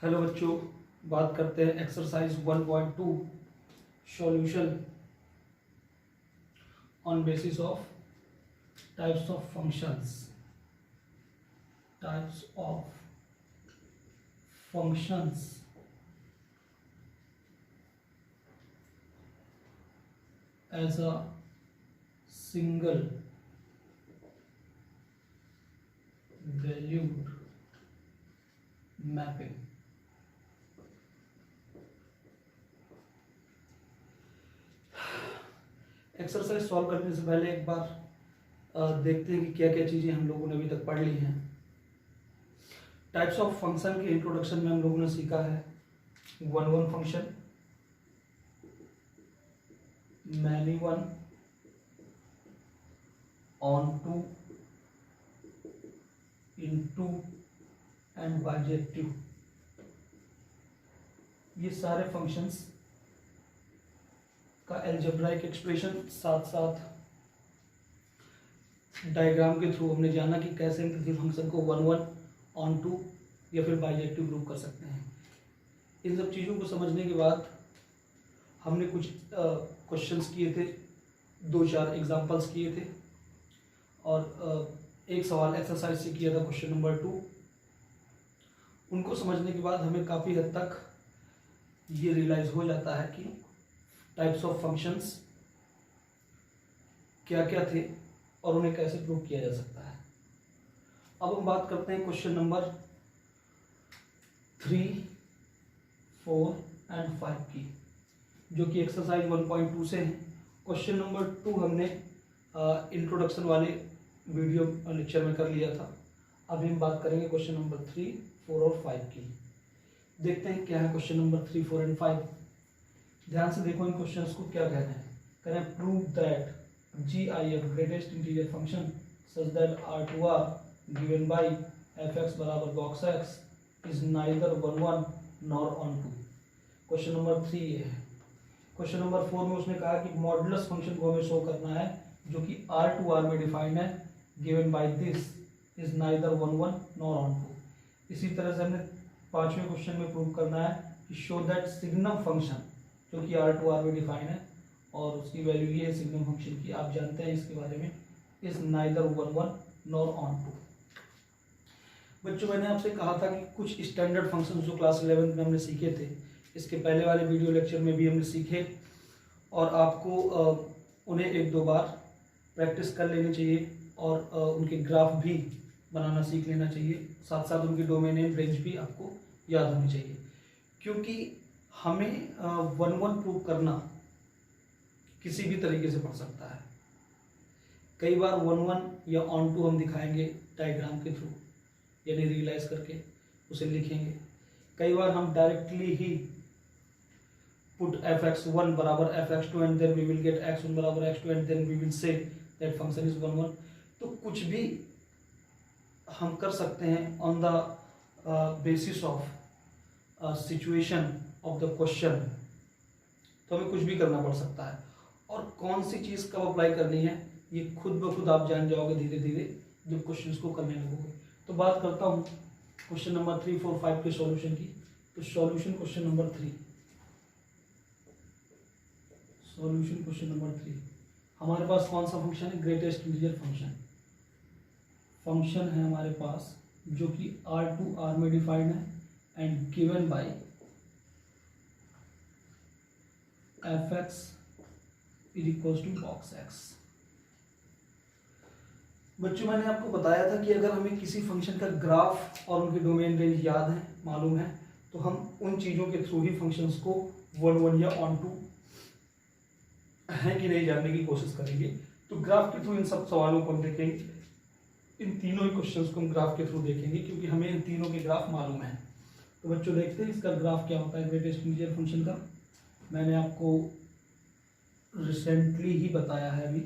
Hello बच्चों, बात करते हैं exercise 1.2 solution on basis of types of functions as a single valued mapping. Exercise solve करने से पहले एक बार देखते हैं कि क्या क्या चीज़ें हम लोगों ने अभी तक पढ़ ली हैं। टाइप्स ऑफ फंक्शन के इंट्रोडक्शन में हम लोगों ने सीखा है 1 function, many one, onto, into and bijective. ये सारे फंक्शंस का एल्जेब्राइक एक्सप्रेशन साथ साथ डायग्राम के थ्रू हमने जाना कि कैसे हम किसी फंक्शन को 1 ऑन टू या फिर बाइजेक्टिव ग्रुप कर सकते हैं। इन सब चीज़ों को समझने के बाद हमने कुछ क्वेश्चंस किए थे, 2-4 एग्जांपल्स किए थे और एक सवाल एक्सरसाइज से किया था क्वेश्चन नंबर 2। उनको समझने के बाद हमें काफ़ी हद तक ये रियलाइज़ हो जाता है कि टाइप्स ऑफ फंक्शंस क्या क्या थे और उन्हें कैसे प्रूव किया जा सकता है। अब हम बात करते हैं क्वेश्चन नंबर 3, 4 एंड 5 की, जो कि एक्सरसाइज 1.2 से है। क्वेश्चन नंबर 2 हमने इंट्रोडक्शन वाले वीडियो लेक्चर में कर लिया था। अभी हम बात करेंगे क्वेश्चन नंबर 3, 4 और 5 की। देखते हैं क्या है क्वेश्चन नंबर 3, 4 एंड 5। ध्यान से देखो इन क्वेश्चंस को क्या कहते हैं। कह रहे हैं prove that GIF greatest integer function such that R2R given by fx बराबर box x is neither 1 nor onto. Question number 3 ये है। क्वेश्चन नंबर 4 में उसने कहा कि मॉडुलस फंक्शन को हमें शो करना है जो कि R2R में डिफाइंड है, given by this is neither 1 nor onto. इसी तरह से हमने 5वें क्वेश्चन में प्रूव करना है कि शो दैट सिग्नम फंक्शन जो कि R2R में डिफाइन है और उसकी वैल्यू ये है सिग्नम फंक्शन की, आप जानते हैं इसके बारे में, is neither 1 nor onto. बच्चों, मैंने आपसे कहा था कि कुछ स्टैंडर्ड फंक्शन जो क्लास 11 में हमने सीखे थे, इसके पहले वाले वीडियो लेक्चर में भी हमने सीखे और आपको उन्हें 1-2 बार प्रैक्टिस कर लेनी चाहिए और उनके ग्राफ भी बनाना सीख लेना चाहिए। साथ साथ उनकी डोमेन एंड रेंज भी आपको याद होनी चाहिए, क्योंकि हमें 1 प्रूव करना किसी भी तरीके से पढ़ सकता है। कई बार 1 या ऑन टू हम दिखाएंगे डायग्राम के थ्रू, यानी रियलाइज करके उसे लिखेंगे। कई बार हम डायरेक्टली ही पुट fx1 बराबर fx2 and then we will get x1 बराबर x2 and then we will say that function is 1 तो कुछ भी हम कर सकते हैं on the basis of situation of the question. तो हमें कुछ भी करना पड़ सकता है और कौन सी चीज़ कब अप्लाई करनी है ये खुद ब खुद आप जान जाओगे धीरे धीरे जब क्वेश्चंस को करने लगोगे। तो बात करता हूँ क्वेश्चन नंबर 3, 4, 5 के सॉल्यूशन की। तो सॉल्यूशन क्वेश्चन नंबर 3, हमारे पास कौन सा फंक्शन है? ग्रेटेस्ट इंटीजर फंक्शन है हमारे पास जो कि R2R में डिफाइंड है and given by fx is equal to box x। बच्चों, मैंने आपको बताया था कि अगर हमें किसी फंक्शन का ग्राफ और उनकी डोमेन रेंज याद है, मालूम है, तो हम उन चीज़ों के थ्रू ही फंक्शंस को 1 या ऑन टू है कि नहीं जानने की कोशिश करेंगे। तो ग्राफ के थ्रू इन सब सवालों को हम देखेंगे। इन तीनों ही क्वेश्चंस को हम ग्राफ के थ्रू देखेंगे क्योंकि हमें इन तीनों के ग्राफ मालूम है। तो बच्चों, देखते हैं इसका ग्राफ क्या होता है ग्रेटेस्ट इंटीजर फंक्शन का। मैंने आपको रिसेंटली ही बताया है अभी,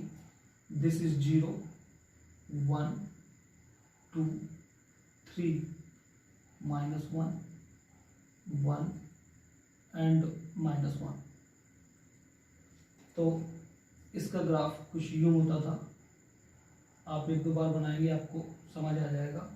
दिस इज 0, 1, 2, 3, -1, 1 एंड -1। तो इसका ग्राफ कुछ यूं होता था। आप 1-2 बार बनाएंगे आपको समझ आ जाएगा।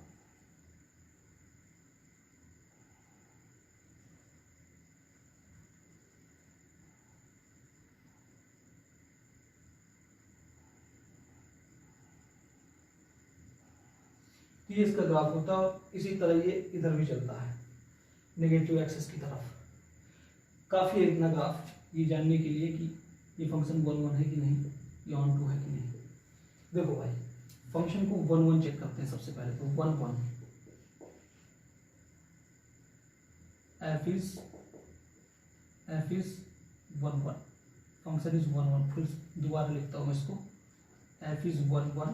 ये इसका ग्राफ होता है और इसी तरह ये इधर भी चलता है नेगेटिव एक्सिस की तरफ। काफ़ी है इतना ग्राफ ये जानने के लिए कि ये फंक्शन 1 1 है कि नहीं, या ऑन टू है कि नहीं। देखो भाई फंक्शन को 1 1 चेक करते हैं सबसे पहले। तो 1 1 f is 1 1, फंक्शन इज 1 1। फिर दोबारा लिखता हूँ मैं इसको, f is 1 1।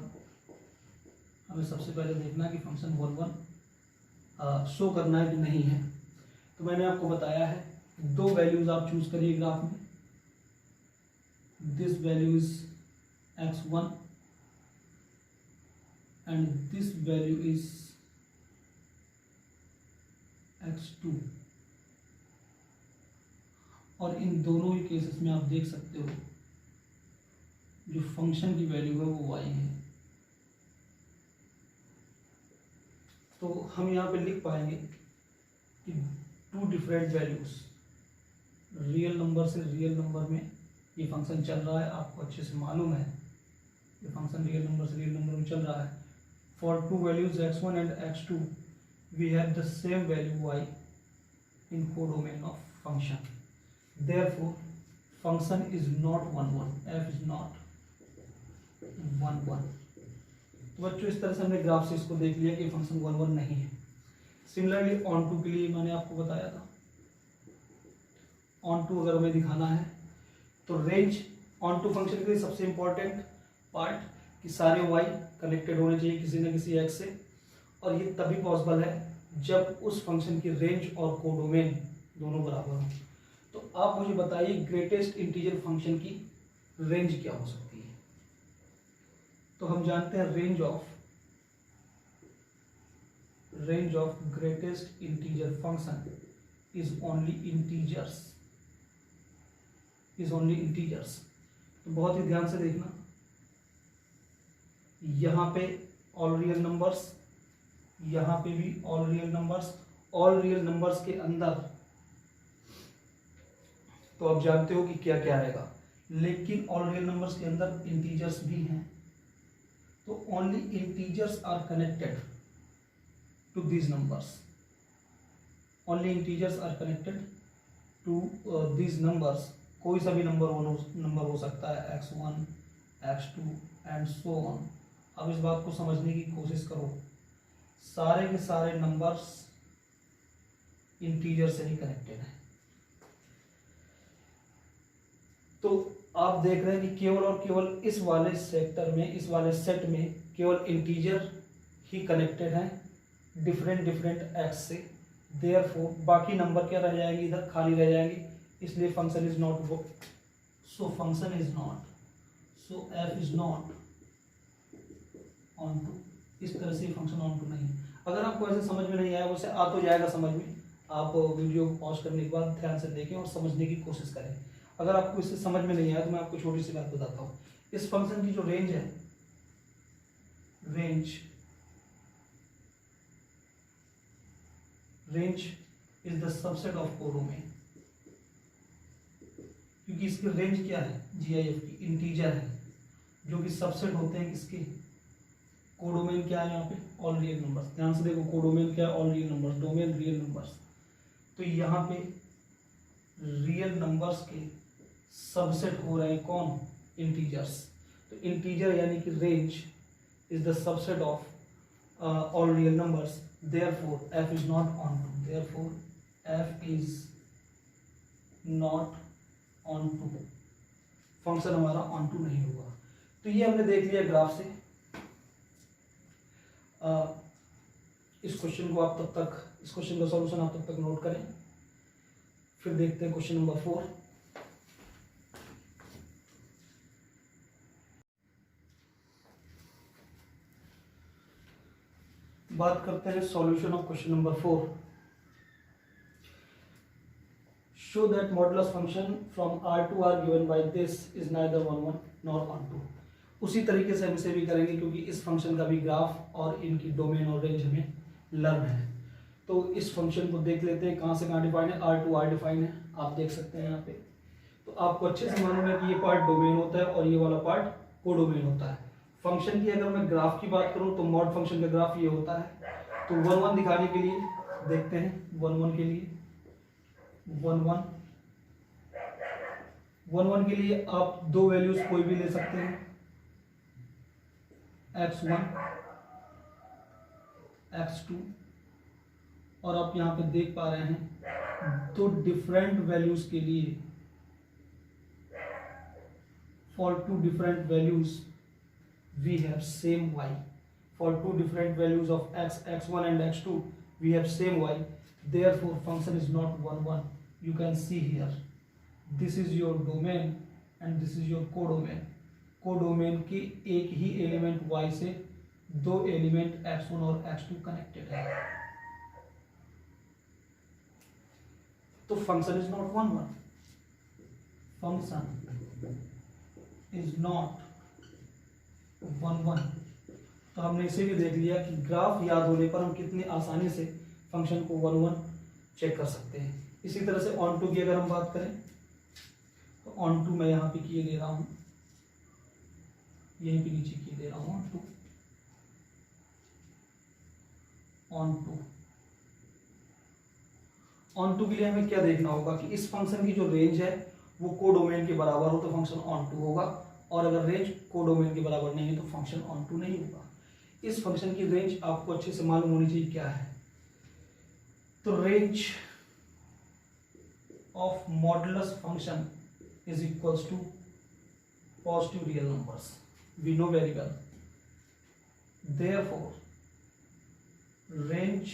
हमें सबसे पहले देखना है कि फंक्शन 1 1 शो करना है कि नहीं है। तो मैंने आपको बताया है दो वैल्यूज आप चूज करिए ग्राफ में। This value is x1 and this value is x2, और इन दोनों ही केसेस में आप देख सकते हो जो फंक्शन की वैल्यू है वो y है। तो हम यहाँ पे लिख पाएंगे कि two different values, real number से रियल नंबर में ये फंक्शन चल रहा है। आपको अच्छे से मालूम है ये फंक्शन रियल नंबर से रियल नंबर में चल रहा है। For two values x1 and x2 we have the same value y in codomain of function. Therefore, function is not 1 1, f is not 1 1। तो बच्चों इस तरह से हमने ग्राफ से इसको देख लिया कि फंक्शन 1 1 नहीं है। सिमिलरली ऑन टू के लिए मैंने आपको बताया था, ऑन टू अगर हमें दिखाना है तो रेंज ऑन टू फंक्शन के लिए सबसे इंपॉर्टेंट पार्ट कि सारे y कनेक्टेड होने चाहिए किसी न किसी x से, और ये तभी पॉसिबल है जब उस फंक्शन की रेंज और कोडोमेन दोनों बराबर हों। तो आप मुझे बताइए ग्रेटेस्ट इंटीजर फंक्शन की रेंज क्या हो सकती है। तो हम जानते हैं range of greatest integer function is only integers. तो बहुत ही ध्यान से देखना, यहाँ पे ऑल रियल नंबर्स, यहाँ पे भी all real numbers. All real numbers के अंदर तो आप जानते हो कि क्या क्या रहेगा, लेकिन ऑल रियल नंबर्स के अंदर इंटीजर्स भी हैं। तो only integers are connected to these numbers, only integers are connected to these numbers. कोई सा भी नंबर हो सकता है, x1 x2 and so on. अब इस बात को समझने की कोशिश करो, सारे के सारे नंबर्स इंटीजर से ही कनेक्टेड हैं। तो आप देख रहे हैं कि केवल और केवल इस वाले सेक्टर में, इस वाले सेट में केवल इंटीजर ही कनेक्टेड हैं डिफरेंट एक्स से। देयरफॉर बाकी नंबर क्या रह जाएंगे, इधर खाली रह जाएंगे, इसलिए function is not so f is not onto. इस तरह से फंक्शन ऑन टू नहीं। अगर आपको ऐसे समझ में नहीं आया, वैसे आ तो जाएगा समझ में, आप वीडियो को पॉज करने के बाद ध्यान से देखें और समझने की कोशिश करें। अगर आपको इससे समझ में नहीं आया तो मैं आपको छोटी सी बात बताता हूँ। इस फंक्शन की जो रेंज है, range is the subset of codomain, क्योंकि इसकी रेंज क्या है, GIF की इंटीजर है, जो कि सबसेट होते हैं किसके, कोडोमेन क्या है यहाँ पे, ऑल रियल नंबर्स। ध्यान से देखो, कोडोमेन क्या है, all real numbers, domain real numbers. तो यहाँ पे रियल नंबर्स के सबसेट हो रहे हैं कौन, इंटीजर्स। तो इंटीजर यानी कि range is the subset of all real numbers. Therefore f is not onto, therefore f is not onto, function हमारा ऑन टू नहीं होगा। तो ये हमने देख लिया ग्राफ से। इस क्वेश्चन को आप तब तक, इस क्वेश्चन का सॉल्यूशन आप तब तक नोट करें। फिर देखते हैं क्वेश्चन नंबर 4। बात करते हैं solution of question number 4। Show that modulus function from R to R given by this is neither 1 1 nor onto. उसी तरीके से हम इसे भी करेंगे, क्योंकि इस फंक्शन का भी ग्राफ और इनकी डोमेन और रेंज हमें लर्न है। तो इस फंक्शन को देख लेते हैं, कहाँ से कहाँ डिफाइन है, R to R डिफाइन है, आप देख सकते हैं यहाँ पे। तो आपको अच्छे से मालूम है कि ये पार्ट डोमेन होता है और ये वाला पार्ट कोडोमेन होता है। फंक्शन की अगर मैं ग्राफ की बात करूं तो मॉड फंक्शन का ग्राफ ये होता है। तो 1 1 दिखाने के लिए देखते हैं 1 1 के लिए 1 1 के लिए आप दो वैल्यूज कोई भी ले सकते हैं, x1 x2, और आप यहां पे देख पा रहे हैं दो डिफरेंट वैल्यूज के लिए, for two different values we have same y. For two different values of x, x1 and x2 we have same y. Therefore function is not 1 1. You can see here, this is your domain and this is your codomain. Codomain के एक ही element y से दो element x1 और x2 connected है, तो function is not 1 1. Function is not 1 1. तो हमने इसे भी देख लिया कि ग्राफ याद होने पर हम कितनी आसानी से फंक्शन को 1 1 चेक कर सकते हैं. इसी तरह से ऑन टू की अगर हम बात करें तो ऑन टू मैं यहाँ पे किए दे रहा हूँ, यहीं पे नीचे किए दे रहा हूँ ऑन टू के लिए हमें क्या देखना होगा कि इस फंक्शन की जो रेंज है वो कोडोमेन के बराबर हो तो फंक्शन ऑन टू होगा, और अगर रेंज कोडोमेन के बराबर नहीं है तो फंक्शन ऑन टू नहीं होगा. इस फंक्शन की रेंज आपको अच्छे से मालूम होनी चाहिए क्या है. तो range of modulus function is equals to positive real numbers. We know very well. Therefore range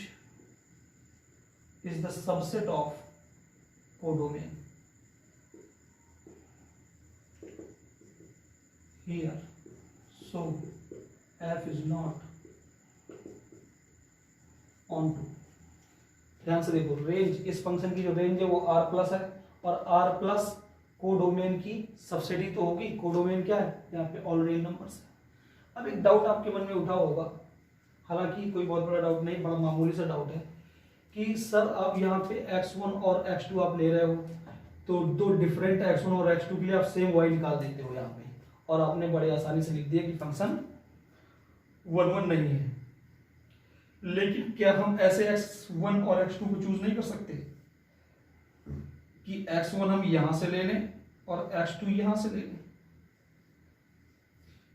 is the subset of codomain. Here, so f is not on to. ध्यान से देखो, रेंज इस फंक्शन की जो रेंज है वो r plus है, और r प्लस कोडोमेन की सब्सिडी तो होगी. कोडोमेन क्या है, यहाँ पे ऑल रियल नंबर्स है. अब एक डाउट आपके मन में उठा होगा, हालांकि कोई बहुत बड़ा डाउट नहीं, बड़ा मामूली सा डाउट है कि सर आप यहाँ पे x1 और x2 आप ले रहे हो, तो दो डिफरेंट x1 और x2 के लिए आप सेम y निकाल देते हो यहाँ पे, और आपने बड़े आसानी से लिख दिया कि फंक्शन 1 1 नहीं है. लेकिन क्या हम ऐसे x1 और x2 को चूज नहीं कर सकते कि x1 हम यहां से ले लें और x2 यहां से ले लें?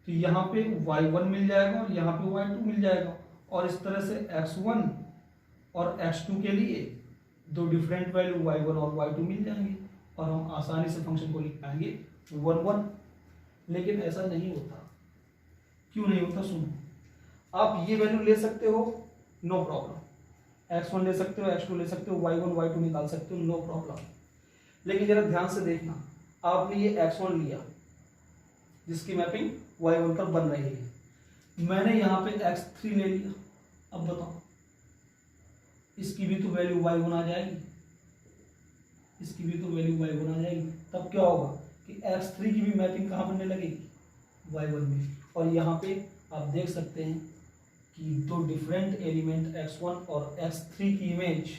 तो यहाँ पे y1 मिल जाएगा और यहाँ पे y2 मिल जाएगा, और इस तरह से x1 और x2 के लिए दो डिफरेंट वैल्यू y1 और y2 मिल जाएंगे, और हम आसानी से फंक्शन को लिख पाएंगे 1 1. लेकिन ऐसा नहीं होता. क्यों नहीं होता, सुनो. आप ये वैल्यू ले सकते हो, नो प्रॉब्लम. x1 ले सकते हो, x2 ले सकते हो, y1 y2 निकाल सकते हो, नो प्रॉब्लम. लेकिन जरा ध्यान से देखना, आपने ये x1 लिया जिसकी मैपिंग y1 पर बन रही है, मैंने यहाँ पे x3 ले लिया. अब बताओ, इसकी भी तो वैल्यू y1 आ जाएगी, इसकी भी तो वैल्यू y1 आ जाएगी. तब क्या होगा कि x3 की भी मैपिंग कहाँ बनने लगेगी, y1 में. और यहाँ पे आप देख सकते हैं कि दो डिफरेंट एलिमेंट x1 और x3 की इमेज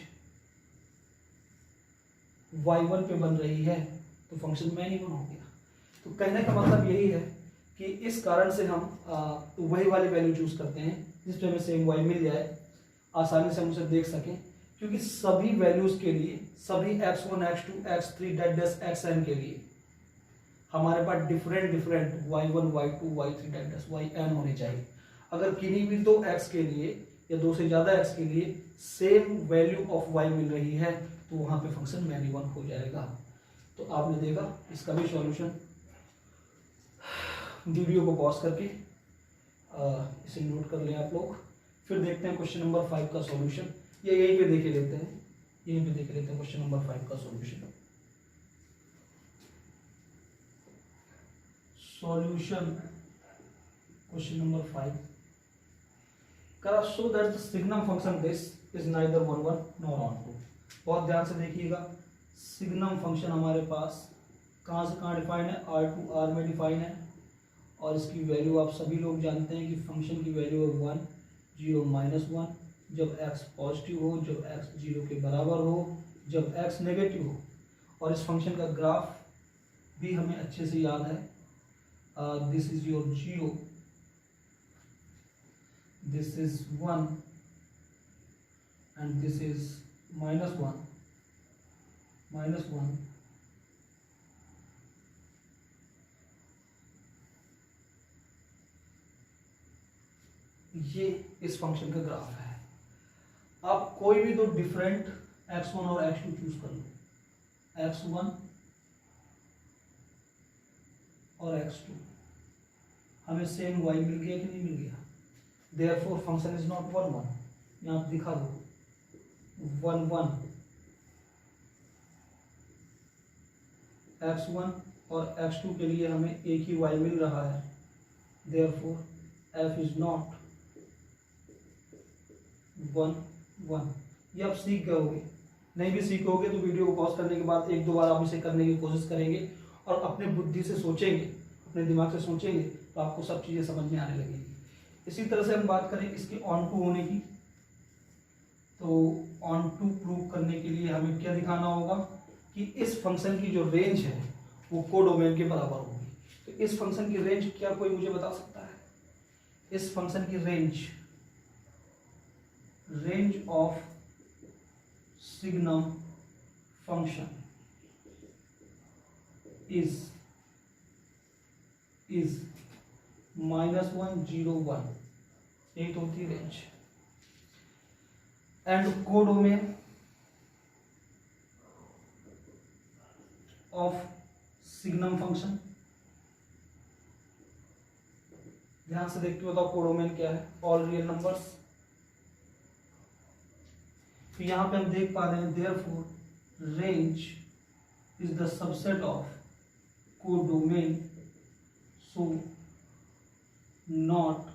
y1 पे बन रही है, तो फंक्शन में नहीं बन हो गया. तो कहने का मतलब यही है कि इस कारण से हम वही वाली वैल्यू चूज करते हैं जिस पे हमें सेम y मिल जाए, आसानी से हम उसे देख सकें. क्योंकि सभी वैल्यूज के लिए, सभी x1 x2 x3 dash xn के लिए हमारे पास different y1 y2 y3 dash yn होने चाहिए. अगर किन्हीं भी दो x के लिए या दो से ज्यादा x के लिए सेम वैल्यू ऑफ y मिल रही है, तो वहां पे फंक्शन मैनी वन हो जाएगा. तो आपने देखा, इसका भी सॉल्यूशन वीडियो को पॉज करके इसे नोट कर लें आप लोग. फिर देखते हैं क्वेश्चन नंबर 5 का सॉल्यूशन, या यहीं पे देख लेते हैं, यहीं पे देख लेते हैं क्वेश्चन नंबर 5 का सॉल्यूशन. सॉल्यूशन क्वेश्चन नंबर 5 करा, so that the signum function this is neither 1 1 nor onto. बहुत ध्यान से देखिएगा, सिग्नम फंक्शन हमारे पास कहाँ से कहाँ डिफाइन है, R में डिफाइन है, और इसकी वैल्यू आप सभी लोग जानते हैं कि फंक्शन की वैल्यू है 1 0 -1, जब x पॉजिटिव हो, जब x 0 के बराबर हो, जब x नेगेटिव हो. और इस फंक्शन का ग्राफ भी हमें अच्छे से याद है. This is your 0 this is 1 and this is minus 1, ये इस फंक्शन का ग्राफ है। आप कोई भी दो डिफरेंट x1 और x2 चूज कर लो, x1 और x2, हमें सेम y मिल गया कि नहीं मिल गया? देयरफॉर फंक्शन इज नॉट 1 1, यहाँ आप दिखा दो 1 1, x1 और x2 के लिए हमें एक ही y मिल रहा है, देयरफॉर f इज नॉट 1 1। ये आप सीख गए होगे, नहीं भी सीखोगे तो वीडियो को पॉज करने के बाद एक दो बार आप इसे करने की कोशिश करेंगे और अपने बुद्धि से सोचेंगे, अपने दिमाग से सोचेंगे तो आपको सब चीज़ें समझ में आने लगेंगी। इसी तरह से हम बात करें इसके ऑन टू होने की, तो ऑन टू प्रूव करने के लिए हमें क्या दिखाना होगा कि इस फंक्शन की जो रेंज है वो कोडोमेन के बराबर होगी। तो इस फंक्शन की रेंज क्या कोई मुझे बता सकता है? इस फंक्शन की range of signum function is -1 0 1, यही तो होती है range. And codomain of signum function, ध्यान से देखते हो तो कोडोमेन क्या है? All real numbers. तो यहां पे हम देख पा रहे हैं therefore range is the subset of codomain, so not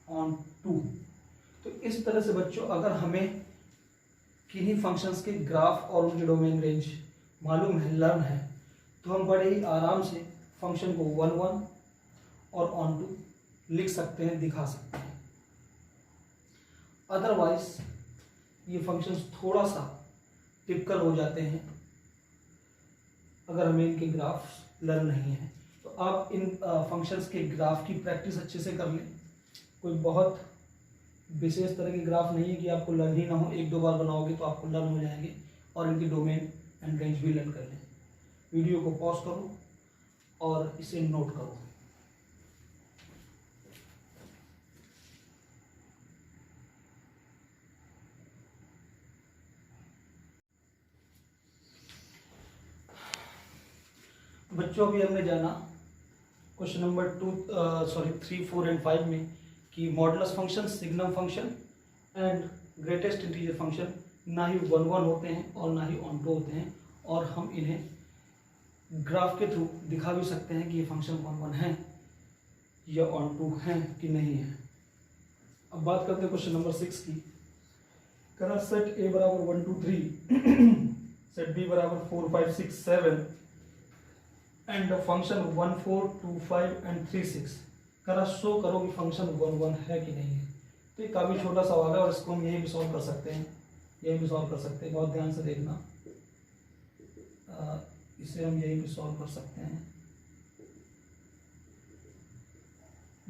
onto. तो इस तरह से बच्चों अगर हमें किन्हीं फंक्शंस के ग्राफ और उनकी डोमेन रेंज मालूम है, लर्न है, तो हम बड़े ही आराम से फंक्शन को 1 1 और ऑन टू लिख सकते हैं, दिखा सकते हैं। अदरवाइज ये फंक्शंस थोड़ा सा टिपिकल हो जाते हैं अगर हमें इनके ग्राफ्स लर्न नहीं है। तो आप इन फंक्शंस के ग्राफ की प्रैक्टिस अच्छे से कर लें। कोई बहुत विशेष तरह के ग्राफ नहीं है कि आपको लर्न ही ना हो, एक दो बार बनाओगे तो आपको लर्न हो जाएंगे और इनकी डोमेन एंड रेंज भी लर्न कर लें। वीडियो को पॉज करो और इसे नोट करो। बच्चों अभी हमने जाना क्वेश्चन नंबर 3 4 एंड 5 में कि modulus function, signum function and greatest integer function ना ही 1 1 होते हैं और ना ही ऑन टू होते हैं, और हम इन्हें ग्राफ के थ्रू दिखा भी सकते हैं कि ये फंक्शन 1 1 है या ऑन टू है कि नहीं है। अब बात करते हैं क्वेश्चन नंबर 6 की। करा सेट ए बराबर 1 2 3 सेट बी बराबर 4 5 6 7 एंड फंक्शन 1 4 2 5 एंड 3 6। करा शो करो कि फंक्शन 1 1 है कि नहीं है। तो ये काफ़ी छोटा सवाल है और इसको हम यही भी सॉल्व कर सकते हैं, यही भी सॉल्व कर सकते हैं। बहुत ध्यान से देखना, इसे हम यही भी सॉल्व कर सकते हैं।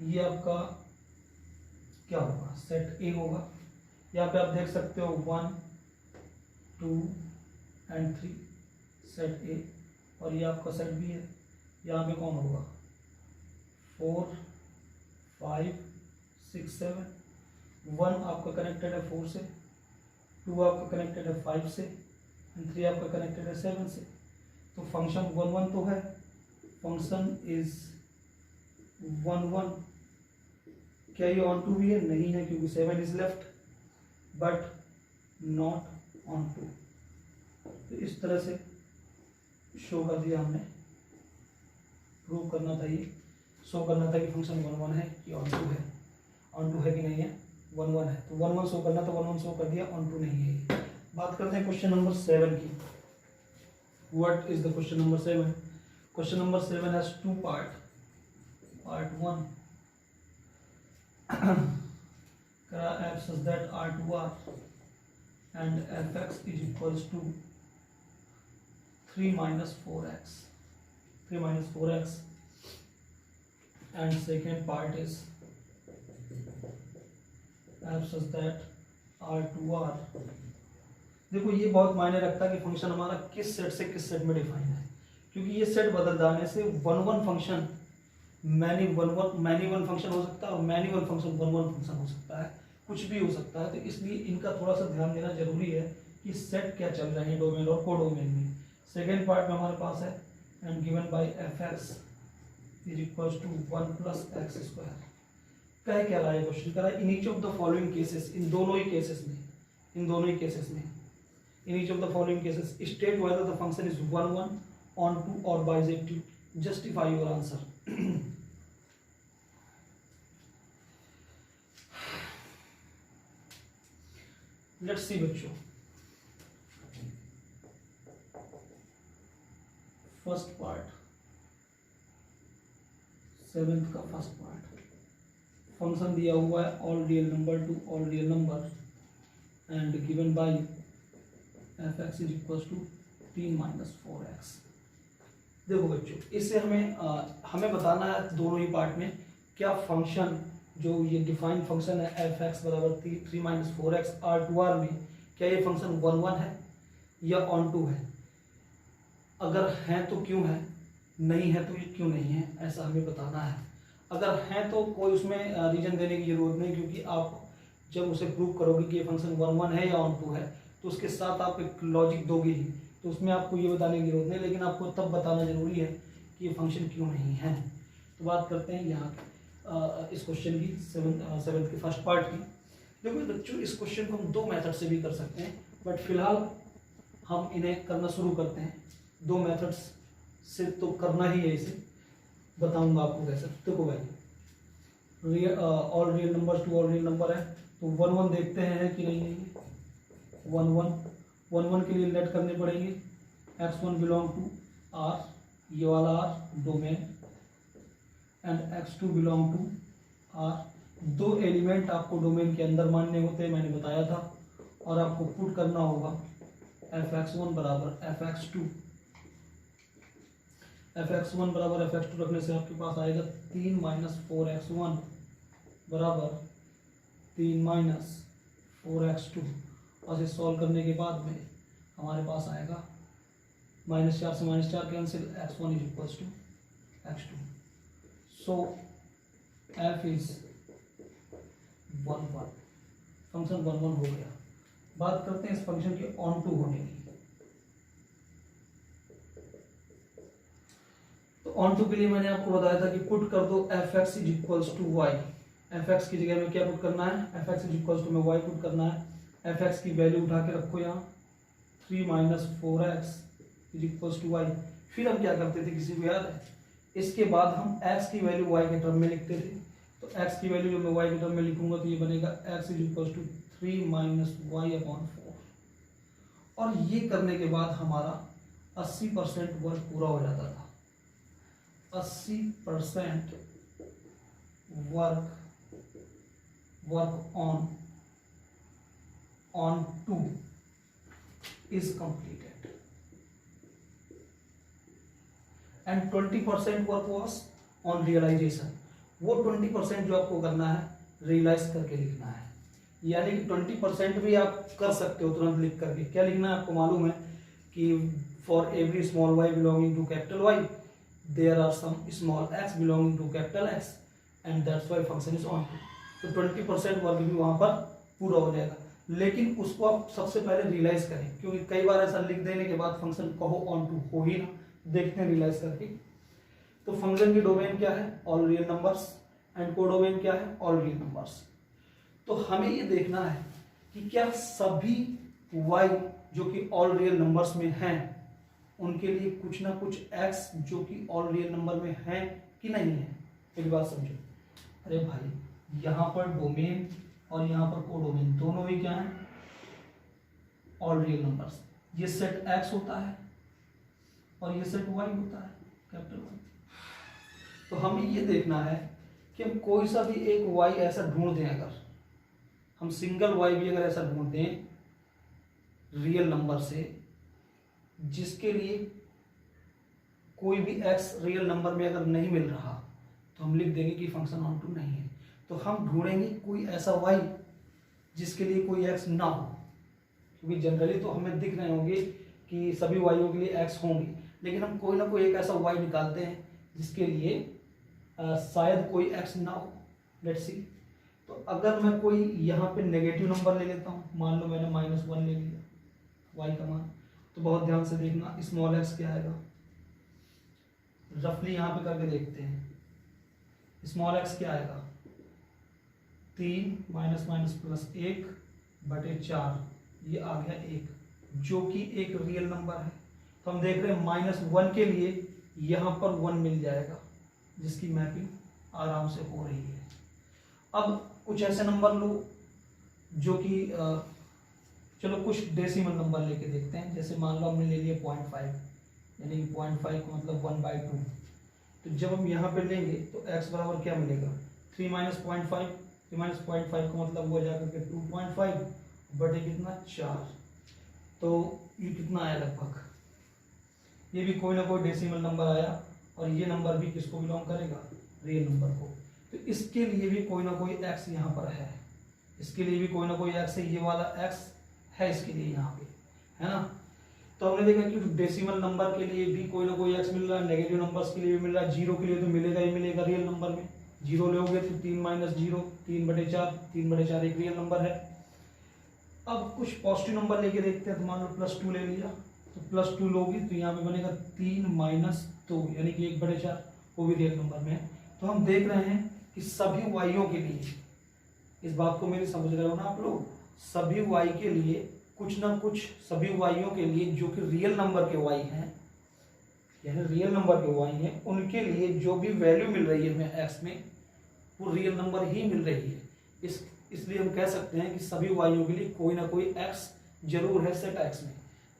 ये आपका क्या होगा? सेट ए होगा। यहाँ पे आप देख सकते हो 1 2 एंड 3 सेट ए, और ये आपका सेट बी है। यहाँ पे कौन होगा? 4 5 6 7। 1 आपका कनेक्टेड है 4 से, 2 आपका कनेक्टेड है 5 से, एंड 3 आपका कनेक्टेड है 7 से। तो फंक्शन 1 1 तो है, फंक्शन इज 1 1। क्या ये ऑन टू भी है? नहीं है, क्योंकि 7 is left, but not onto. तो इस तरह से शो कर दिया हमने। प्रूव करना था, ये शो करना था कि फंक्शन 1 1 है कि ऑन टू है। ऑन टू है कि नहीं है? 1 1 है, तो 1 1 शो करना था, 1 1 शो कर दिया, ऑन टू नहीं है। बात करते हैं क्वेश्चन नंबर 7 की। What is the question number 7? Question number 7 has 2 part. Part 1 करा f such that r2r and fx is equals to 3 minus 4x, 3 minus 4x, and second part is F such that R2R। देखो ये बहुत मायने रखता है कि function हमारा किस सेट से किस सेट में डिफाइन है, क्योंकि ये सेट बदल जाने से one function many one function हो सकता है और many one function one function हो सकता है, कुछ भी हो सकता है। तो इसलिए इनका थोड़ा सा ध्यान देना जरूरी है कि सेट क्या चल रहे हैं डोमेन और कोडोमेन में। सेकेंड पार्ट में हमारे पास है and given by f x is equals to 1 plus x square. कह क्या रहा है क्वेश्चन, कह रहा है in each of the following cases, इन दोनों ही केसेस में in each of the following cases state whether the function is 1 1 on to or bisective, justify your answer। Let's see बच्चों, फर्स्ट पार्ट 7th का first part, function दिया हुआ है all real number to all real number and given by f x is equal to 3 minus 4x। देखो बच्चों, इससे हमें बताना है दोनों ही पार्ट में क्या फंक्शन जो ये डिफाइंड फंक्शन है एफ एक्स बराबर 3 माइनस 4x R2R में, क्या ये फंक्शन 1 1 है या ऑन टू है। अगर है तो क्यों है, नहीं है तो ये क्यों नहीं है, ऐसा हमें बताना है। अगर है तो कोई उसमें रीजन देने की जरूरत नहीं, क्योंकि आप जब उसे प्रूव करोगे कि ये फंक्शन 1 1 है या ऑन टू है तो उसके साथ आप एक लॉजिक दोगे ही, तो उसमें आपको ये बताने की जरूरत नहीं, लेकिन आपको तब बताना जरूरी है कि ये फंक्शन क्यों नहीं है। तो बात करते हैं यहाँ इस क्वेश्चन की 7th के फर्स्ट पार्ट की। देखो बच्चों, इस क्वेश्चन को हम 2 मेथड से भी कर सकते हैं, बट फिलहाल हम इन्हें करना शुरू करते हैं। 2 मेथड्स से तो करना ही है, इसे बताऊंगा आपको कैसे। देखो भाई, all real number to all real number है तो 1 1 देखते हैं कि नहीं है। 1 1 के लिए लेट करने पड़ेंगे, x1 बिलोंग टू R, ये वाला R domain, and x2 belong to R। 2 element आपको डोमेन के अंदर मानने होते हैं, मैंने बताया था, और आपको पुट करना होगा fx1 बराबर fx2। fx1 बराबर fx2 रखने से आपके पास आएगा 3 माइनस 4x1 बराबर 3 माइनस 4x2, और इसे सॉल्व करने के बाद में हमारे पास आएगा -4 से -4 cancel, x1 is equals to x2। So f is 1 1, function 1 1 हो गया। बात करते हैं इस फंक्शन के ऑन टू होने की। तो ऑन टू के लिए मैंने आपको बताया था कि पुट कर दो fx is equals to y। fx की जगह में क्या पुट करना है, fx इज इक्वल्स टू में y पुट करना है। fx की वैल्यू उठा के रखो यहाँ, 3 minus 4x is equals to y। फिर हम क्या करते थे, किसी को याद है, इसके बाद हम x की वैल्यू y के टर्म में लिखते थे। तो x की वैल्यू जो मैं y के टर्म में लिखूंगा तो ये बनेगा x is equals to 3 minus y upon 4। और ये करने के बाद हमारा 80% वर्क पूरा हो जाता था। 80% work on 2 is completed and 20% work was on realization। वो 20% जो आपको करना है रियलाइज करके लिखना है, यानी कि 20% भी आप कर सकते हो तुरंत लिख करके। क्या लिखना है आपको मालूम है कि for every small y belonging to capital Y there are some small x belonging to capital X and that's why function is onto. तो 20% वर्क भी वहां पर पूरा हो जाएगा, लेकिन उसको आप सबसे पहले रियलाइज करें, क्योंकि कई बार ऐसा लिख देने के बाद फंक्शन कहो ऑन टू हो ही ना। देखते हैं रियलाइज करके। तो फंक्शन की डोमेन क्या है, all real numbers, and codomain क्या है, ऑल रियल नंबर्स। तो हमें ये देखना है कि क्या सभी y जो कि ऑल रियल नंबर्स में हैं उनके लिए कुछ ना कुछ x जो कि ऑल रियल नंबर में है कि नहीं है। एक बात समझो, अरे भाई यहाँ पर डोमेन और यहाँ पर कोडोमेन दोनों ही क्या है, ऑल रियल नंबर्स। ये सेट x होता है और ये सेट y होता है, कैपिटल Y। तो हमें ये देखना है कि हम कोई सा भी एक y ऐसा ढूंढ दें, अगर हम सिंगल y भी अगर ऐसा ढूंढ दें रियल नंबर से जिसके लिए कोई भी x रियल नंबर में अगर नहीं मिल रहा तो हम लिख देंगे कि फंक्शन ऑन टू नहीं है। तो हम ढूंढेंगे कोई ऐसा y जिसके लिए कोई एक्स ना हो, क्योंकि जनरली तो हमें दिख रहे होंगे कि सभी वाइयों के लिए एक्स होंगे, लेकिन हम कोई ना कोई एक ऐसा वाई निकालते हैं जिसके लिए शायद कोई एक्स ना हो। लेट्स सी, तो अगर मैं कोई यहाँ पे नेगेटिव नंबर ले लेता हूँ, मान लो मैंने -1 ले लिया वाई का मान, तो बहुत ध्यान से देखना स्मॉल एक्स क्या आएगा। रफली यहाँ पे करके देखते हैं, स्मॉल एक्स क्या आएगा, 3 -1 ये आ गया 1, जो कि एक रियल नंबर है। तो हम देख रहे हैं -1 के लिए यहाँ पर 1 मिल जाएगा, जिसकी मैपिंग आराम से हो रही है। अब कुछ ऐसे नंबर लो जो कि चलो कुछ डेसिमल नंबर लेके देखते हैं। जैसे मान लो हमने ले लिया 0.5, यानी 0.5 को मतलब 1/2। तो जब हम यहाँ पे लेंगे तो x बराबर क्या मिलेगा, 3 - 0.5, 3 - 0.5 का मतलब हुआ जाकर के 2.5 बटे कितना 4। तो ये कितना आया लगभग, ये भी कोई ना कोई डेसिमल नंबर आया, और ये नंबर भी किसको बिलोंग करेगा, रियल नंबर को। तो इसके लिए भी कोई ना कोई x यहाँ पर है, इसके लिए भी कोई ना कोई x है, ये वाला x है इसके लिए यहाँ पे, है ना। तो हमने देखा कि डेसिमल नंबर के लिए भी कोई ना कोई x मिल रहा है, नेगेटिव नंबर्स के लिए भी मिल रहा है, 0 के लिए तो मिलेगा ही मिलेगा रियल नंबर में। 0 लोगे तो 3 - 0 3/4, 3/4 एक रियल नंबर है। अब कुछ पॉजिटिव नंबर लेके देखते हैं। तो मान लो +2 ले लिया, तो +2 लोगी तो यहाँ पे बनेगा 3 - 2 यानी कि 1/4, वो भी रियल नंबर में है। तो हम देख रहे हैं कि सभी वाइयों के लिए, इस बात को मेरी समझ रहे हो ना आप लोग, सभी वाई के लिए कुछ ना कुछ, सभी वाइयों के लिए जो कि रियल नंबर के वाई हैं, यानी रियल नंबर के वाई हैं, उनके लिए जो भी वैल्यू मिल रही है हमें एक्स में, वो रियल नंबर ही मिल रही है। इसलिए हम कह सकते हैं कि सभी वाइयों के लिए कोई ना कोई एक्स जरूर है सेट एक्स में।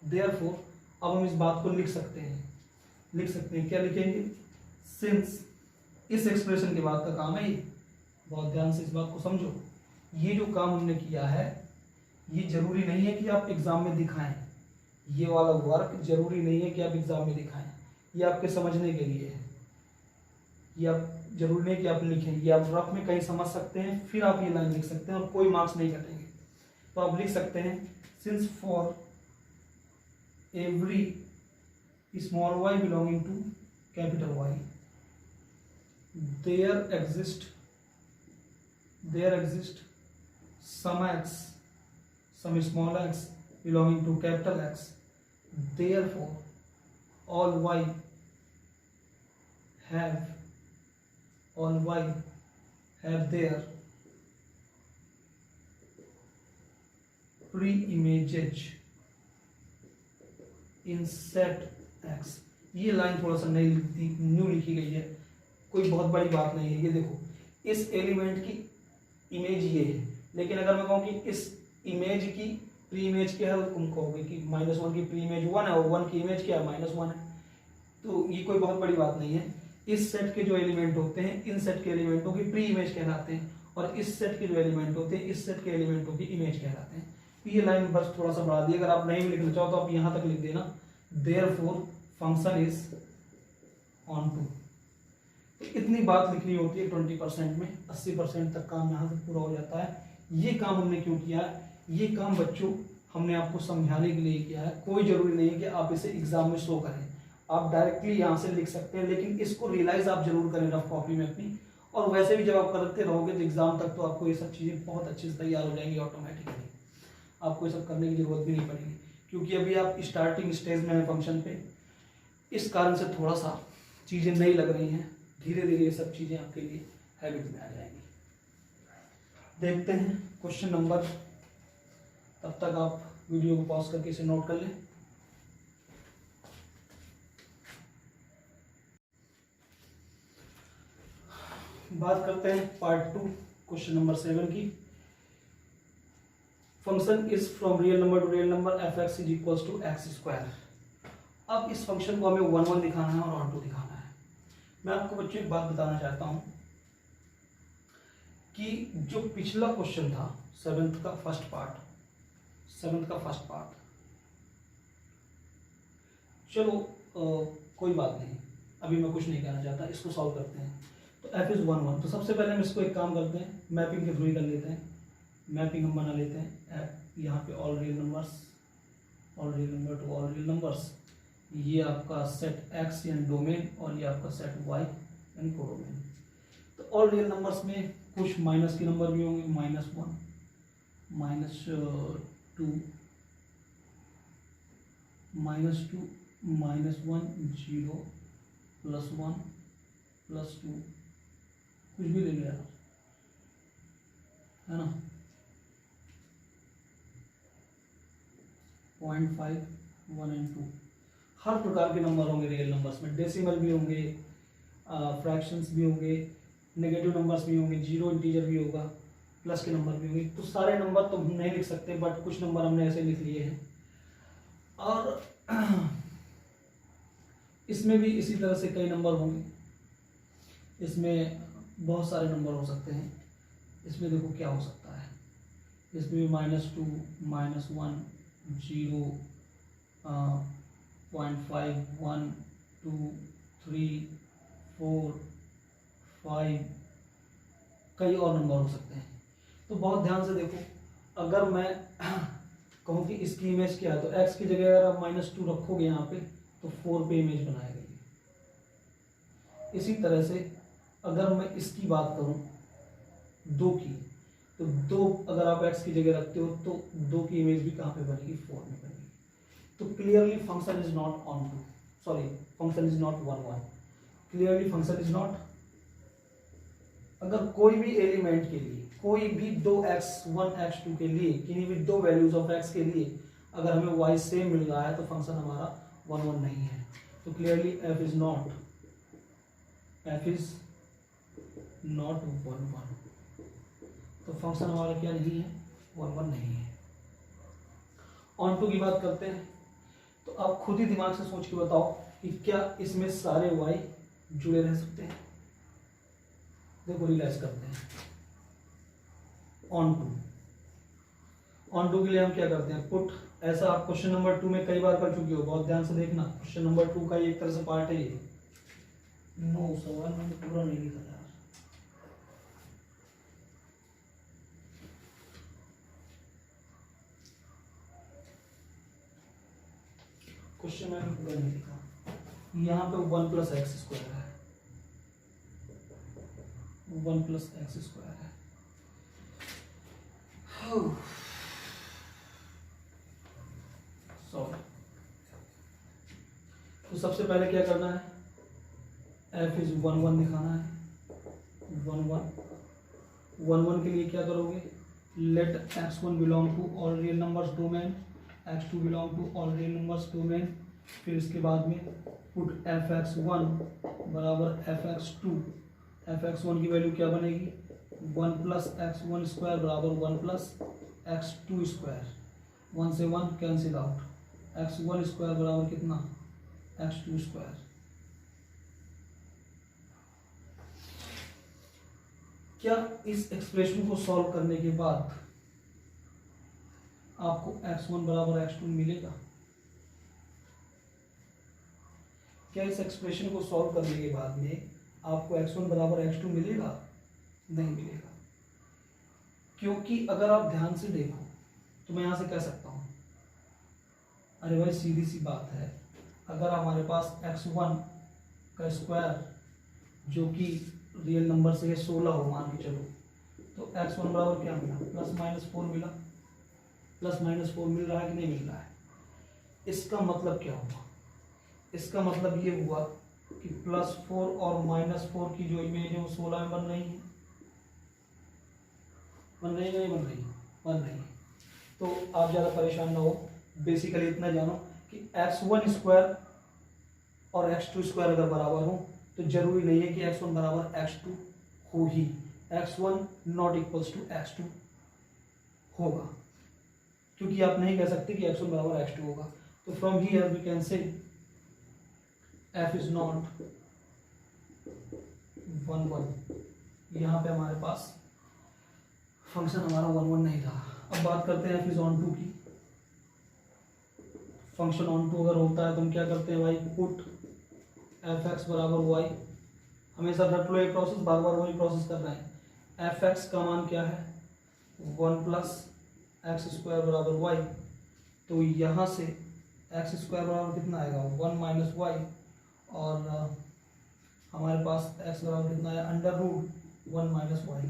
देयरफॉर अब हम इस बात को लिख सकते हैं, क्या लिखेंगे, सिंस, इस एक्सप्रेशन के बाद का काम है ये, बहुत ध्यान से इस बात को समझो। ये जो काम हमने किया है, ये जरूरी नहीं है कि आप एग्जाम में दिखाएं, ये वाला वर्क जरूरी नहीं है कि आप एग्जाम में दिखाएं, ये आपके समझने के लिए है। ये आप जरूरी नहीं कि आप लिखें, ये आप रफ में कहीं समझ सकते हैं, फिर आप ये लाइन लिख सकते हैं और कोई मार्क्स नहीं कटेंगे। तो आप लिख सकते हैं, since for every small y belonging to capital Y there exist some small x belonging to capital X, therefore all y have their pre-images in set X। ये लाइन थोड़ा सा न्यू लिखी गई है, कोई बहुत बड़ी बात नहीं है। ये देखो, इस एलिमेंट की इमेज ये है, लेकिन अगर मैं कहूँ कि इस इमेज की प्री इमेज क्या है, तुम कहोगे कि -1 की प्री इमेज 1 है और 1 की इमेज क्या है, -1 है। तो ये कोई बहुत बड़ी बात नहीं है। इस सेट के जो एलिमेंट होते हैं, इन सेट के एलिमेंटों की प्री इमेज कहलाते हैं, और इस सेट के जो एलिमेंट होते हैं, इस सेट के एलिमेंटों की इमेज कहलाते हैं। तो ये लाइन बस थोड़ा सा बढ़ा दी, अगर आप नहीं लिखना चाहो तो आप यहाँ तक लिख देना, therefore function is onto. तो इतनी बात लिखनी होती है 20% में, 80% तक काम यहाँ से पूरा हो जाता है। ये काम हमने क्यों किया है, ये काम बच्चों हमने आपको समझाने के लिए किया है। कोई जरूरी नहीं है कि आप इसे एग्जाम में शो करें, आप डायरेक्टली यहाँ से लिख सकते हैं, लेकिन इसको रियलाइज आप जरूर करें रफ कॉपी में अपनी। और वैसे भी जब आप करते रहोगे तो एग्जाम तक तो आपको ये सब चीज़ें बहुत अच्छे से तैयार हो जाएंगी ऑटोमेटिकली, आपको ये सब करने की जरूरत भी नहीं पड़ेगी, क्योंकि अभी आप स्टार्टिंग स्टेज में हैं फंक्शन पे, इस कारण से थोड़ा सा चीज़ें नई लग रही हैं। धीरे धीरे ये सब चीज़ें आपके लिए हैबिट में आ जाएंगी। देखते हैं क्वेश्चन नंबर, तब तक आप वीडियो को पॉज करके इसे नोट कर लें। बात करते हैं पार्ट 2 क्वेश्चन नंबर 7 की। Function is from real number to real number f x is equals to x square. अब इस फंक्शन को हमें 1 1 दिखाना है और 2 दिखाना है। मैं आपको बच्चों एक बात बताना चाहता हूं कि जो पिछला क्वेश्चन था 7th का फर्स्ट पार्ट, चलो कोई बात नहीं, अभी मैं कुछ नहीं कहना चाहता, इसको सॉल्व करते हैं। तो f इज 1 1, तो सबसे पहले हम इसको एक काम करते हैं, मैपिंग के थ्रू ही कर लेते हैं। मैपिंग हम बना लेते हैं। यहाँ पे all real numbers, all real number to all real numbers, ये आपका सेट एक्स यानी डोमेन और ये आपका सेट वाई यानी कोडोमेन। तो ऑल रियल नंबर्स में कुछ माइनस के नंबर भी होंगे, -1, -2, -2, -1, 0, +1, +2, कुछ भी ले लिया है ना, 0.5, 1 and 2, हर प्रकार के नंबर होंगे रियल नंबर्स में। डेसिमल भी होंगे, फ्रैक्शंस भी होंगे, नेगेटिव नंबर्स भी होंगे, जीरो इंटीजर भी होगा, प्लस के नंबर भी होंगे। तो सारे नंबर तो हम नहीं लिख सकते, बट कुछ नंबर हमने ऐसे लिख लिए हैं। और इसमें भी इसी तरह से कई नंबर होंगे, इसमें बहुत सारे नंबर हो सकते हैं। इसमें देखो क्या हो सकता है, इसमें भी -2, -1, 0, 0.5, 1, 2, 3, 4, 5, कई और नंबर हो सकते हैं। तो बहुत ध्यान से देखो, अगर मैं कहूँ कि इसकी इमेज क्या है, तो x की जगह अगर आप -2 रखोगे यहाँ पे तो 4 पे इमेज बनाएगा ये। इसी तरह से अगर मैं इसकी बात करूँ 2 की, तो 2 अगर आप x की जगह रखते हो तो 2 की इमेज भी कहाँ पे बनेगी, 4 में बनेगी। तो clearly function is not onto, sorry function is not 1, 1, clearly function is not. अगर कोई भी एलिमेंट के लिए, कोई भी 2x1 x2 के लिए, किन्हीं भी 2 वैल्यूज ऑफ x के लिए अगर हमें y सेम मिल रहा है तो फंक्शन हमारा 1, 1 नहीं है। तो क्लियरली f इज नॉट 1, 1, तो फंक्शन हमारा क्या नहीं है, 1, 1 नहीं है। ऑन टू की बात करते हैं, तो आप खुद ही दिमाग से सोच के बताओ कि क्या इसमें सारे y जुड़े रह सकते हैं। देखो रियलाइज करते हैं। ऑन टू के लिए हम क्या करते हैं, पुट, ऐसा आप क्वेश्चन नंबर 2 में कई बार कर चुके हो, बहुत ध्यान से देखना। क्वेश्चन नंबर 2 का एक तरह से पार्ट है ये। नो, सवाल मैंने पूरा नहीं लिखा यार। क्वेश्चन मैंने पूरा नहीं लिखा। यहाँ पे 1 + x² है, 1 + x² है। सॉरी, तो सबसे पहले क्या करना है, f इज 1, 1 दिखाना है। 1, 1 के लिए क्या करोगे, let x1 belong to all real numbers domain, x2 belong to all real numbers domain. फिर इसके बाद में पुट fx1 बराबर fx2। fx1 की वैल्यू क्या बनेगी, 1 + x1² बराबर 1 + x2²। 1 से 1 कैंसिल आउट, x1² बराबर कितना, x2²। क्या इस एक्सप्रेशन को सॉल्व करने के बाद आपको x1 बराबर x2 मिलेगा? क्या इस एक्सप्रेशन को सॉल्व करने के बाद में आपको x1 बराबर x2 मिलेगा? नहीं मिलेगा, क्योंकि अगर आप ध्यान से देखो तो मैं यहां से कह सकता हूं, अरे भाई सीधी सी बात है, अगर हमारे पास x1 का स्क्वायर जो कि रियल नंबर से 16 हो मान के चलो, तो x1 बराबर क्या मिला, +-4 मिला। +-4 मिल रहा है कि नहीं मिल रहा है? इसका मतलब क्या हुआ, इसका मतलब ये हुआ कि +4 और -4 की जो इमेज है वो 16 में बन रही है। बन रही है, नहीं बन रही? बन रही है। तो आप ज़्यादा परेशान ना हो, बेसिकली इतना जानो कि x1² और x2² अगर बराबर हो तो जरूरी नहीं है कि x1 बराबर x2 हो ही, x1 not equals to x2 होगा, क्योंकि आप नहीं कह सकते कि x1 बराबर x2 होगा। तो from here we can say f is not 1, 1। यहाँ पे हमारे पास फंक्शन हमारा 1, 1 नहीं रहा। अब बात करते हैं f इज ऑन टू की। फंक्शन ऑन टू अगर होता है तो हम क्या करते हैं भाई, पुट fx बराबर y। हमेशा रट लो ये प्रोसेस, बार बार वही प्रोसेस कर रहे हैं। fx का मान क्या है, 1 प्लस एक्स स्क्वायर बराबर वाई, तो यहाँ से एक्स स्क्वायर बराबर कितना आएगा 1 माइनस वाई, और हमारे पास एक्स बराबर कितना है अंडर रूट 1 माइनस वाई।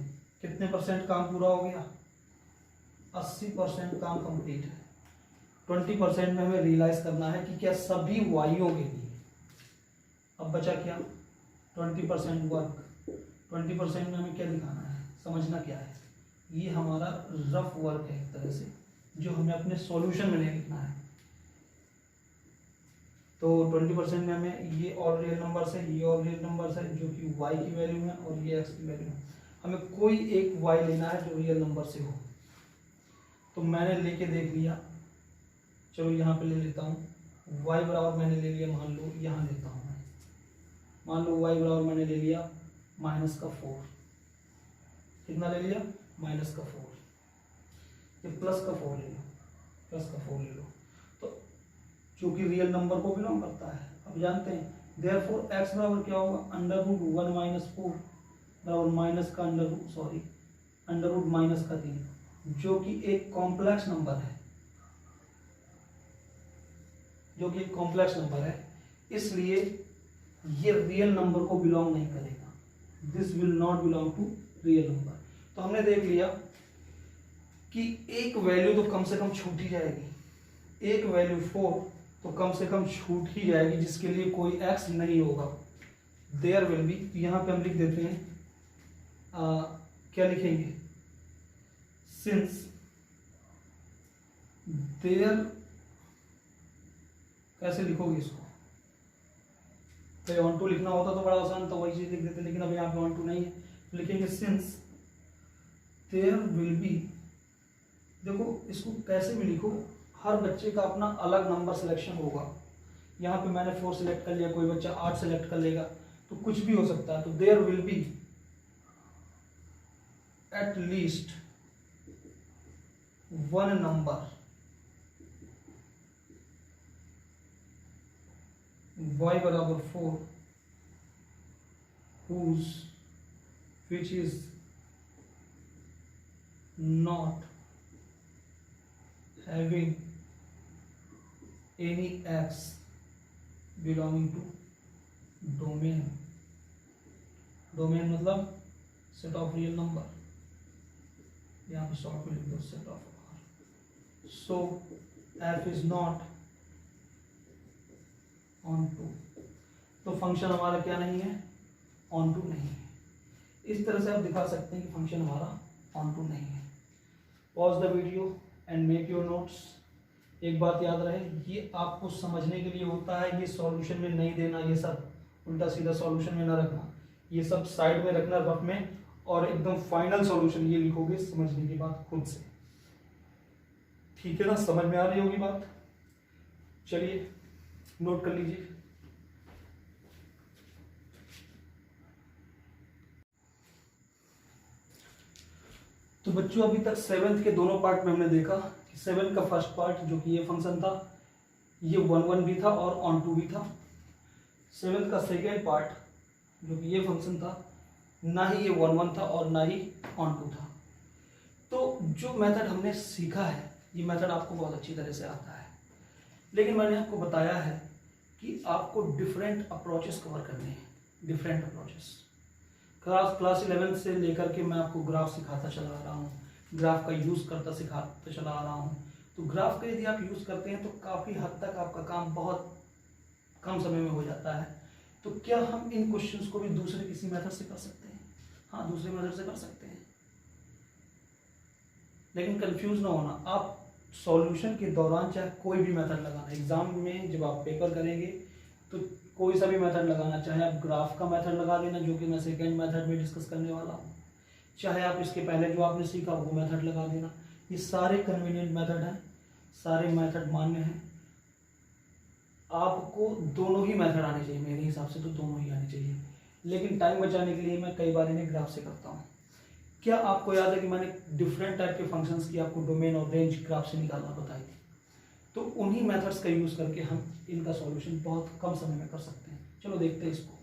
कितने परसेंट काम पूरा हो गया? 80% काम कंप्लीट है। 20% में हमें रियलाइज करना है कि क्या सभी वाइयों के लिए। अब बचा क्या? 20% वर्क। 20% में हमें क्या दिखाना है, समझना क्या है। ये हमारा रफ वर्क है एक तरह से, जो हमें अपने सॉल्यूशन में नहीं लिखना है। तो 20% में हमें ये ऑल रियल नंबर्स है, ये ऑल रियल नंबर्स है जो कि y की वैल्यू है और ये x की वैल्यू है। हमें कोई एक y लेना है जो रियल नंबर से हो। तो मैंने लेके देख लिया, चलो यहाँ पे ले लेता हूँ y बराबर मैंने ले लिया, मान लो यहाँ लेता हूँ मैं, मान लो y बराबर मैंने ले लिया -4। कितना ले लिया? -4। ये +4 ले लो, +4 ले लो, तो जो कि रियल नंबर को बिलोंग करता है। अब जानते हैं देयरफॉर x बराबर क्या होगा, अंडर रूट 1 माइनस 4 बराबर माइनस का under root, sorry under root minus का 3, जो कि एक कॉम्प्लेक्स नंबर है, जो कि एक कॉम्प्लेक्स नंबर है, इसलिए ये रियल नंबर को बिलोंग नहीं करेगा। This will not belong to real number. तो हमने देख लिया कि एक वैल्यू तो कम से कम छूट ही जाएगी, एक वैल्यू 4 तो कम से कम छूट ही जाएगी, जिसके लिए कोई x नहीं होगा। देयर विल बी, यहाँ पे हम लिख देते हैं क्या लिखेंगे, सिंस देयर, कैसे लिखोगे इसको, तो ऑन टू लिखना होता तो बड़ा आसान, तो वही चीज लिख देते, लेकिन अब यहाँ पे ऑन टू नहीं है, तो लिखेंगे सिंस देयर विल बी। देखो इसको कैसे भी लिखो, हर बच्चे का अपना अलग नंबर सिलेक्शन होगा। यहाँ पे मैंने 4 सिलेक्ट कर लिया, कोई बच्चा 8 सिलेक्ट कर लेगा, तो कुछ भी हो सकता है। तो there will be at least 1 number y बराबर 4 which is not having any x belonging to domain। Domain मतलब सेट ऑफ रियल नंबर, यहाँ पे शॉर्ट में लिख दो set of R। So f is not onto, तो function हमारा क्या नहीं है, ऑन टू नहीं है। इस तरह से आप दिखा सकते हैं कि फंक्शन हमारा ऑन टू नहीं है। Pause the video and make your notes. एक बात याद रहे, ये आपको समझने के लिए होता है, ये सॉल्यूशन में नहीं देना, ये सब उल्टा सीधा सॉल्यूशन में ना रखना, ये सब साइड में रखना रफ में, और एकदम फाइनल सॉल्यूशन ये लिखोगे समझने के बाद खुद से। ठीक है ना, समझ में आ रही होगी बात। चलिए नोट कर लीजिए। तो बच्चों अभी तक 7th के दोनों पार्ट में हमने देखा कि 7 का फर्स्ट पार्ट जो कि ये फंक्शन था, ये 1 भी था और ऑन टू भी था। 7th का सेकेंड पार्ट जो कि ये फंक्शन था, ना ही ये 1 था और ना ही ऑन टू था। तो जो मेथड हमने सीखा है, ये मेथड आपको बहुत अच्छी तरह से आता है, लेकिन मैंने आपको बताया है कि आपको डिफरेंट अप्रोचेस कवर करने हैं, डिफरेंट अप्रोचेस। क्लास 11 से लेकर के मैं आपको ग्राफ सिखाता चला आ रहा हूँ, ग्राफ का यूज़ करता सिखाता चला आ रहा हूँ। तो ग्राफ का यदि आप यूज़ करते हैं तो काफ़ी हद तक आपका काम बहुत कम समय में हो जाता है। तो क्या हम इन क्वेश्चंस को भी दूसरे किसी मेथड से कर सकते हैं? हाँ, दूसरे मेथड से कर सकते हैं, लेकिन कंफ्यूज ना होना। आप सॉल्यूशन के दौरान चाहे कोई भी मेथड लगाना, एग्जाम में जब आप पेपर करेंगे तो कोई सा भी मेथड लगाना, चाहे आप ग्राफ का मेथड लगा देना जो कि मैं सेकेंड मेथड में डिस्कस करने वाला हूँ, चाहे आप इसके पहले जो आपने सीखा वो मेथड लगा देना। ये सारे कन्वीनियंट मेथड हैं, सारे मेथड मान्य हैं। आपको दोनों ही मेथड आने चाहिए, मेरे हिसाब से तो दोनों ही आने चाहिए, लेकिन टाइम बचाने के लिए मैं कई बार इन्हें ग्राफ से करता हूँ। क्या आपको याद है कि मैंने डिफरेंट टाइप के फंक्शंस की आपको डोमेन और रेंज ग्राफ से निकालना बताई थी? तो उन्हीं मेथड्स का यूज़ करके हम इनका सॉल्यूशन बहुत कम समय में कर सकते हैं। चलो देखते हैं इसको।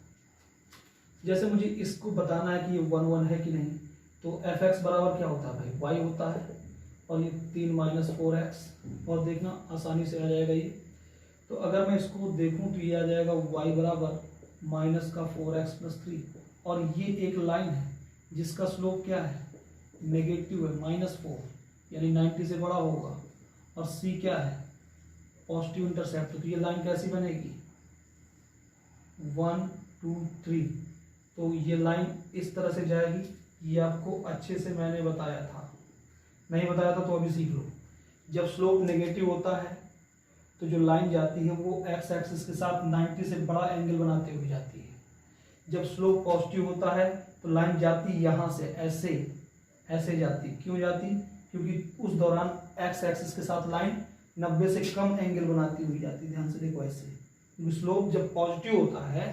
जैसे मुझे इसको बताना है कि ये 1 1 है कि नहीं, तो एफ एक्स बराबर क्या होता है भाई, वाई होता है, और ये 3 माइनस 4x, और देखना आसानी से आ जाएगा ये। तो अगर मैं इसको देखूं तो ये आ जाएगा y बराबर माइनस का 4x प्लस 3, और ये एक लाइन है जिसका स्लोप क्या है, नेगेटिव है, -4, यानी 90 से बड़ा होगा, और c क्या है, पॉजिटिव इंटरसेप्ट। तो ये लाइन कैसी बनेगी, 1 2 3, तो ये लाइन इस तरह से जाएगी। ये आपको अच्छे से मैंने बताया था, नहीं बताया था तो अभी सीख लो। जब स्लोप नेगेटिव होता है तो जो लाइन जाती है वो एक्स एक्सिस के साथ 90 से बड़ा एंगल बनाते हुए जाती है। जब स्लोप पॉजिटिव होता है तो लाइन जाती यहाँ से ऐसे ऐसे जाती। क्यों जाती, क्योंकि उस दौरान एक्स एक्सिस के साथ लाइन 90 से कम एंगल बनाती हुई जाती। ध्यान से देखो ऐसे, क्योंकि स्लोप जब पॉजिटिव होता है,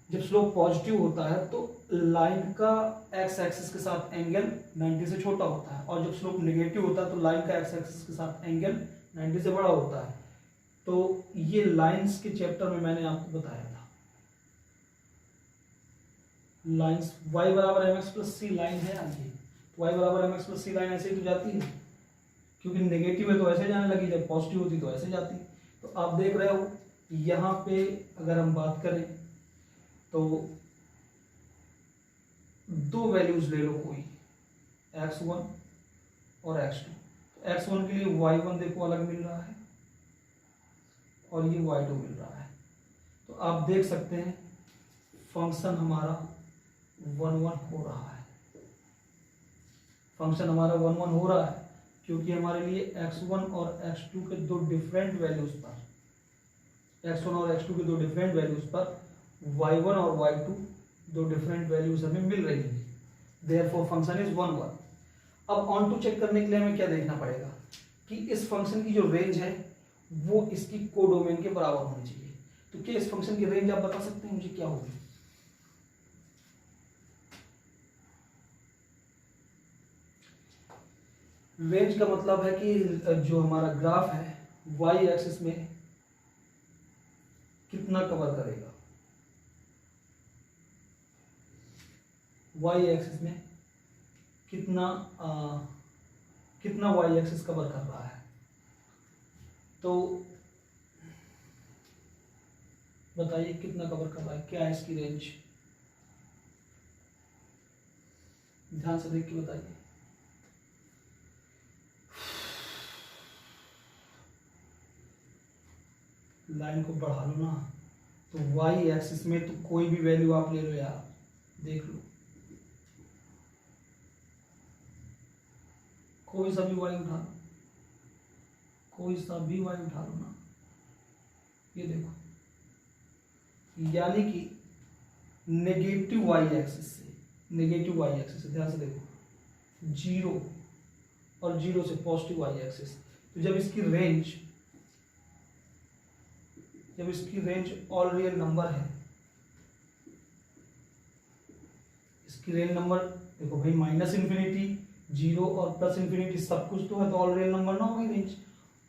जब स्लोप पॉजिटिव होता है तो लाइन का एक्स एक्सिस के साथ एंगल 90 से छोटा होता है, और जब स्लोप नेगेटिव होता है तो लाइन का एक्स एक्सिस के साथ एंगल 90 से बड़ा होता है। तो ये लाइंस के चैप्टर में मैंने आपको बताया था। लाइंस y बराबर एम एक्स प्लस सी लाइन है, आगे y बराबर एम एक्स प्लस सी लाइन ऐसे ही तो जाती है, क्योंकि नेगेटिव है तो ऐसे जाने लगी, जब पॉजिटिव होती तो ऐसे जाती। तो आप देख रहे हो यहाँ पे अगर हम बात करें तो दो वैल्यूज ले लो कोई, x1 और x2। तो x1 के लिए y1 देखो अलग मिल रहा है, और ये y2 मिल रहा है। तो आप देख सकते हैं फंक्शन हमारा 1 1 हो रहा है, फंक्शन हमारा 1 1 हो रहा है, क्योंकि हमारे लिए x1 और x2 के दो डिफरेंट वैल्यूज पर, x1 और x2 के दो डिफरेंट वैल्यूज पर y1 और y2 दो डिफरेंट वैल्यूज हमें मिल रही है। Therefore function is 1 1। अब ऑन टू चेक करने के लिए हमें क्या देखना पड़ेगा कि इस फंक्शन की जो रेंज है वो इसकी कोडोमेन के बराबर होनी चाहिए। तो क्या इस फंक्शन की रेंज आप बता सकते हैं मुझे क्या होगी? रेंज का मतलब है कि जो हमारा ग्राफ है y एक्सिस में कितना कवर करेगा, y एक्सिस में कितना कितना y एक्सिस कवर कर रहा है। तो बताइए कितना कवर कर रहा है, क्या है इसकी रेंज, ध्यान से देख के बताइए। लाइन को बढ़ा लो ना, तो y एक्सिस में तो कोई भी वैल्यू आप ले लो यार, देख लो कोई सा भी y उठा लो, कोई सा भी y उठा लो ना, ये देखो, यानी कि नेगेटिव y एक्सिस से, नेगेटिव y एक्सिस से, ध्यान से देखो, 0 और 0 से पॉजिटिव y एक्सिस। तो जब इसकी रेंज ऑल रियल नंबर है, इसकी रियल नंबर देखो भाई, -∞, 0 और +∞ सब कुछ तो है, तो ऑल रियल नंबर ना होगी range,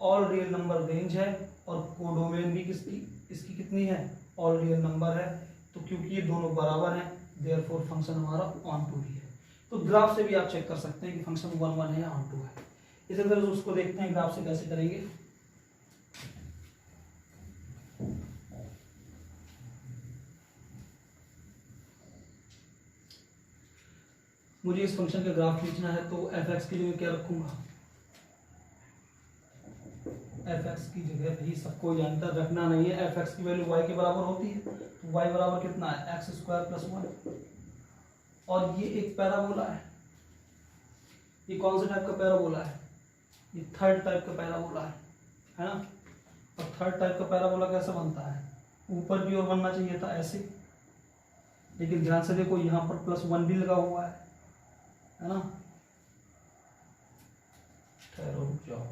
all real number range है, और कोडोमेन भी इसकी कितनी है, ऑल रियल नंबर है। तो क्योंकि ये दोनों बराबर हैं, देयरफॉर फंक्शन हमारा ऑन टू ही है। तो ग्राफ से भी आप चेक कर सकते हैं कि फंक्शन 1 1 है या ऑन टू है। इसी तरह से उसको देखते हैं ग्राफ से कैसे करेंगे। मुझे इस फंक्शन का ग्राफ खींचना है, तो f(x) की जगह क्या रखूंगा, f(x) की जगह भी सबको जानता रखना नहीं है, f(x) की वैल्यू y के बराबर होती है, तो y बराबर कितना है, x² + 1। और ये एक पैराबोला है, ये कौन सा टाइप का पैराबोला है, ये थर्ड टाइप का पैराबोला है ना। और थर्ड टाइप का पैराबोला कैसा बनता है, ऊपर की ओर बनना चाहिए था ऐसे, लेकिन ध्यान से देखो यहाँ पर +1 भी लगा हुआ है ना। ठहरो, रुक जाओ,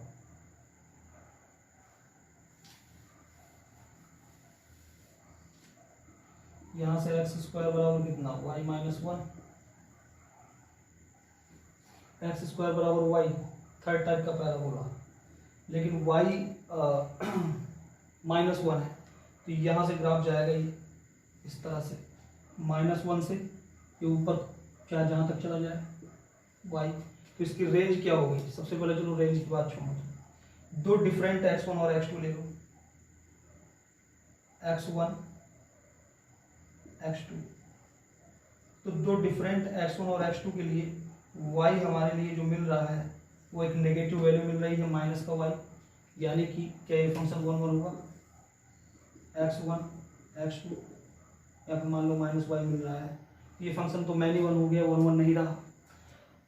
यहां से x² बराबर कितना, y - 1, x² बराबर y, थर्ड टाइप का पैराबोला, लेकिन y -1 है, तो यहाँ से ग्राफ जाएगा ये इस तरह से, -1 से ये ऊपर चाहे जहाँ तक चला जाए y। तो इसकी रेंज क्या होगी? सबसे पहले चलो रेंज की बात छोड़ो, दो डिफरेंट x1 और x2 ले लो, x1 x2। तो दो डिफरेंट x1 और x2 के लिए y हमारे लिए जो मिल रहा है वो एक नेगेटिव वैल्यू मिल रही है माइनस का y, यानी कि क्या ये फंक्शन 1 1 होगा? x1 x2 या फिर मान लो माइनस y मिल रहा है, ये फंक्शन तो मैनी 1 हो गया, 1 1 नहीं रहा।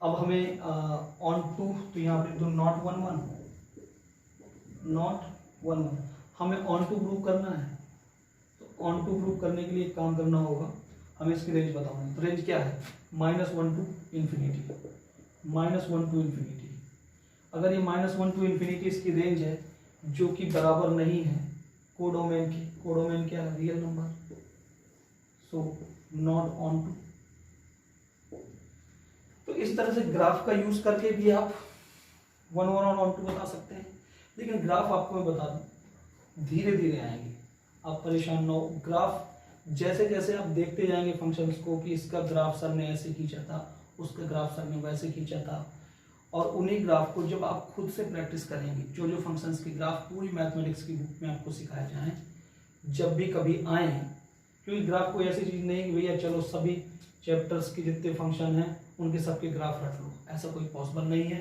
अब हमें ऑन टू, तो यहाँ पे तो नॉट 1 1, नॉट 1 1 हमें ऑन टू प्रूव करना है। तो ऑन टू प्रूव करने के लिए एक काम करना होगा, हमें इसकी रेंज बताओगे। तो रेंज क्या है? -1 टू इन्फिनिटी, -1 टू इन्फिनिटी। अगर ये -1 टू इन्फिनिटी इसकी रेंज है, जो कि बराबर नहीं है कोडोमेन की, कोडोमेन क्या है? Real number, so not onto. तो इस तरह से ग्राफ का यूज करके भी आप 1 1 और ऑन टू बता सकते हैं। लेकिन ग्राफ आपको मैं बता दूं धीरे धीरे आएंगे, आप परेशान ना हो। ग्राफ जैसे जैसे आप देखते जाएंगे फंक्शंस को कि इसका ग्राफ सर ने ऐसे खींचा था, उसका ग्राफ सर ने वैसे खींचा था, और उन्हीं ग्राफ को जब आप खुद से प्रैक्टिस करेंगे, जो जो फंक्शंस के ग्राफ पूरी मैथमेटिक्स की बुक में आपको सिखाए जाएं, जब भी कभी आए, क्योंकि ग्राफ कोई ऐसी चीज़ नहीं कि भैया चलो सभी चैप्टर्स के जितने फंक्शन हैं उनके सबके ग्राफ रख लो, ऐसा कोई पॉसिबल नहीं है।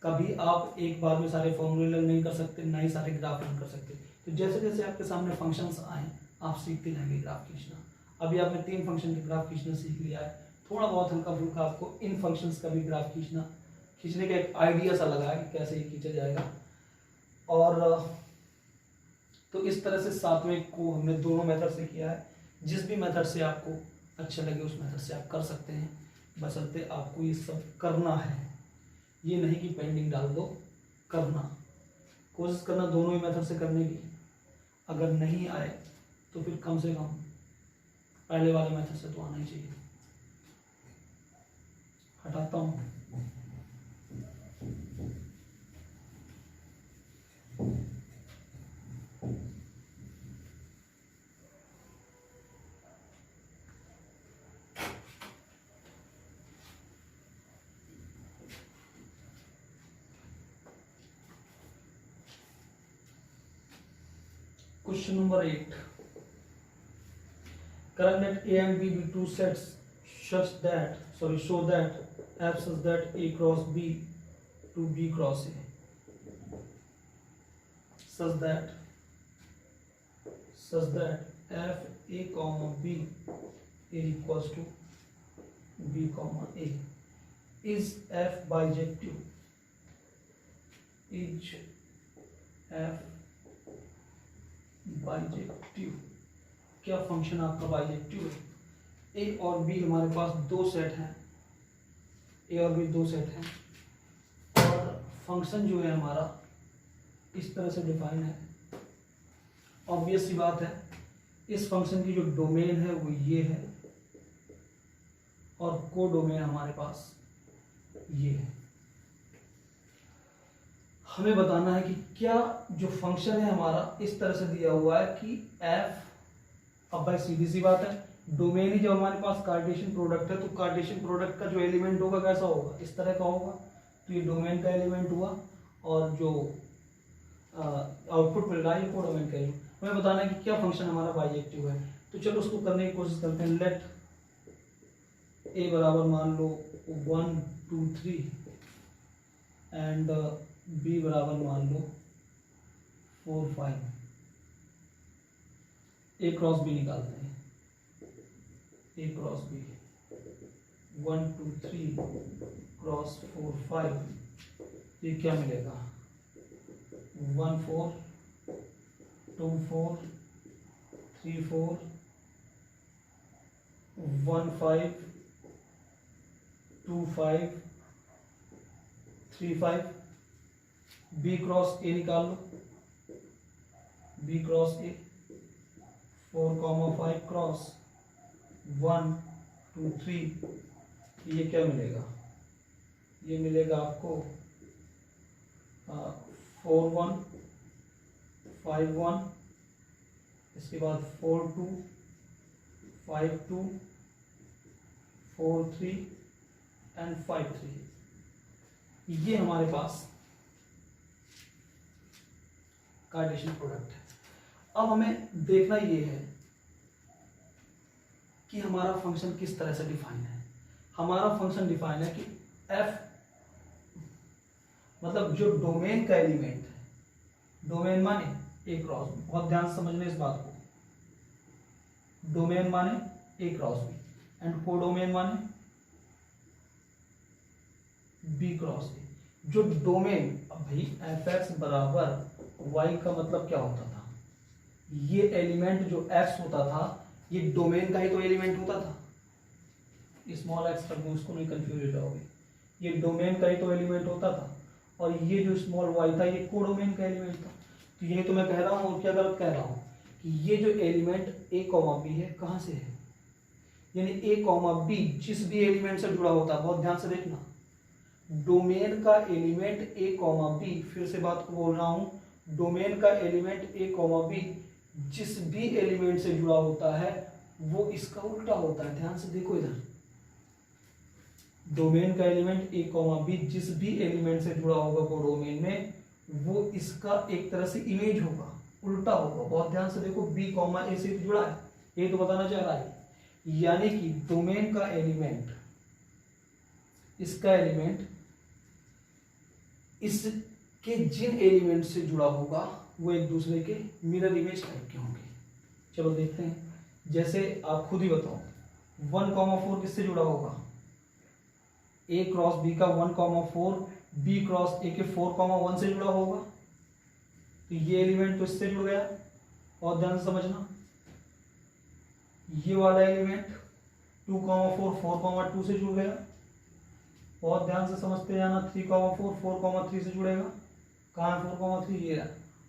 कभी आप एक बार में सारे फॉर्मूले नहीं कर सकते, ना ही सारे ग्राफ रन कर सकते। तो जैसे जैसे आपके सामने फंक्शंस आए, आप सीखते जाएंगे ग्राफ खींचना। अभी आपने 3 फंक्शन के ग्राफ खींचना सीख लिया है, थोड़ा बहुत हल्का फुल्का आपको इन फंक्शंस का भी ग्राफ खींचने का एक आइडिया सा लगा है कि कैसे ये खींचा जाएगा। और तो इस तरह से 7वें को हमने दोनों मेथड से किया है। जिस भी मेथड से आपको अच्छा लगे उस मेथड से आप कर सकते हैं, बशर्ते आपको ये सब करना है, ये नहीं कि पेंडिंग डाल दो, करना, कोशिश करना दोनों ही मेथड से करने की। अगर नहीं आए तो फिर कम से कम पहले वाले मेथड से तो आना ही चाहिए। हटाता हूँ। Question number 8. Correct that A and B be two sets such that, show that F such that A cross B to B cross A, such that F A comma B A equals to B comma A. Is F bijective? Is F bijective? क्या function आपका bijective है? ए और B हमारे पास दो set हैं, ए और B दो set हैं, और फंक्शन जो है हमारा इस तरह से डिफाइन है। ऑब्वियस सी बात है, इस फंक्शन की जो डोमेन है वो ये है, और को डोमेन हमारे पास ये है। हमें बताना है कि क्या जो फंक्शन है हमारा इस तरह से दिया हुआ है कि f, अब भाई सीधी सी बात है, डोमेन ही जब हमारे पास कार्टेशियन प्रोडक्ट है तो कार्टेशियन प्रोडक्ट का जो एलिमेंट होगा कैसा होगा? इस तरह का होगा। तो ये डोमेन का एलिमेंट हुआ, और जो आउटपुट मिल रहा है ये को डोमेन का एलिमेंट। हमें बताना है कि क्या फंक्शन हमारा बाइजेक्टिव है। तो चलो उसको करने की कोशिश करते हैं। लेट ए बराबर मान लो 1 2 3 एंड बी बराबर मान लो 4 5। ए क्रॉस बी निकालते हैं, ए क्रॉस बी 1 2 3 क्रॉस 4 5, ये क्या मिलेगा? 1 4 2 4 3 4 1 5 2 5 3 5। बी क्रॉस ए निकाल लो, बी क्रॉस ए 4 5 क्रॉस 1 2 3, ये क्या मिलेगा? ये मिलेगा आपको 4 1 5 1, इसके बाद 4 2 5 2 4 3 एंड 5 3, ये हमारे पास कार्टेशियन प्रोडक्ट है। अब हमें देखना ये है कि हमारा फंक्शन किस तरह से डिफाइन है। हमारा फंक्शन डिफाइन है कि एफ मतलब जो डोमेन का एलिमेंट है, डोमेन माने ए क्रॉस बी, बहुत ध्यान से समझना इस बात को, डोमेन माने ए क्रॉस बी एंड कोडोमेन माने बी क्रॉस ए। जो डोमेन, अब भाई एफ एक्स बराबर वाई का मतलब क्या होता था, ये एलिमेंट जो एक्स होता था ये डोमेन का ही तो एलिमेंट होता था, स्मॉल एक्स कर दूं उसको नहीं कंफ्यूज हो जाओगे, ये डोमेन का ही तो एलिमेंट होता था, और ये जो स्मॉल वाई था ये कोडोमेन का एलिमेंट था। तो यही तो मैं कह रहा हूँ, और क्या गलत कह रहा हूँ, कि ये जो एलिमेंट ए कॉमा बी है कहाँ से है, यानी ए कॉमा बी जिस भी एलिमेंट से जुड़ा होता है, बहुत ध्यान से देखना, डोमेन का एलिमेंट ए कॉमा बी, फिर से बात को बोल रहा हूँ, डोमेन का एलिमेंट ए कॉमा बी जिस भी एलिमेंट से जुड़ा होता है वो इसका उल्टा होता है। ध्यान से देखो इधर, डोमेन का एलिमेंट ए कॉमा बी जिस भी एलिमेंट से जुड़ा होगा कोडोमेन में, वो इसका एक तरह से इमेज होगा, उल्टा होगा। बहुत ध्यान से देखो, बी कॉमा ए से जुड़ा है, ये तो बताना चाह रहा है, यानी कि डोमेन का एलिमेंट, इसका एलिमेंट इसके जिन एलिमेंट से जुड़ा होगा वो एक दूसरे के मिरर इमेज टाइप के होंगे। चलो देखते हैं, जैसे आप खुद ही बताओ, 1,4 किससे जुड़ा होगा, ए क्रॉस बी का 1,4 बी क्रॉस ए के 4,1 से जुड़ा होगा, तो ये एलिमेंट तो इससे जुड़ गया। और ध्यान से समझना, ये वाला एलिमेंट 2,4 4,2 से जुड़ गया, बहुत ध्यान से समझते जाना, 3,4 4,3 से जुड़ेगा, कहाँ है 4,3, ये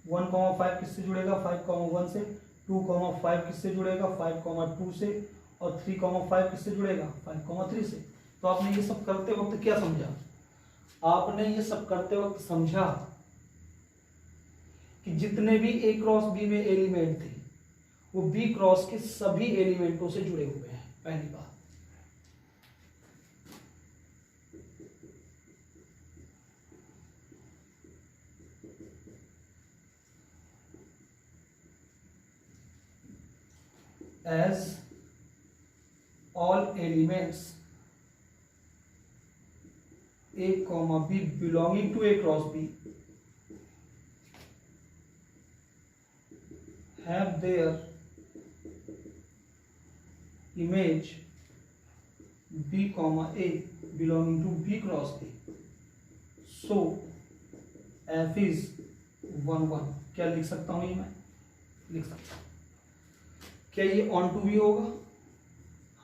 1,5 किससे जुड़ेगा 5,1 से, 2,5 किससे जुड़ेगा 5,2 से, और 3,5 किससे जुड़ेगा 5,3 से। तो आपने ये सब करते वक्त क्या समझा, आपने ये सब करते वक्त समझा कि जितने भी ए क्रॉस बी में एलिमेंट थे वो बी क्रॉस के सभी एलिमेंटों से जुड़े हुए हैं। पहली बात, as all elements A comma B belonging to A cross B have their image B comma A belonging to B cross A, so F is 1 1। क्या लिख सकता हूं, ये मैं लिख सकता हूं, क्या ये ऑन टू भी होगा,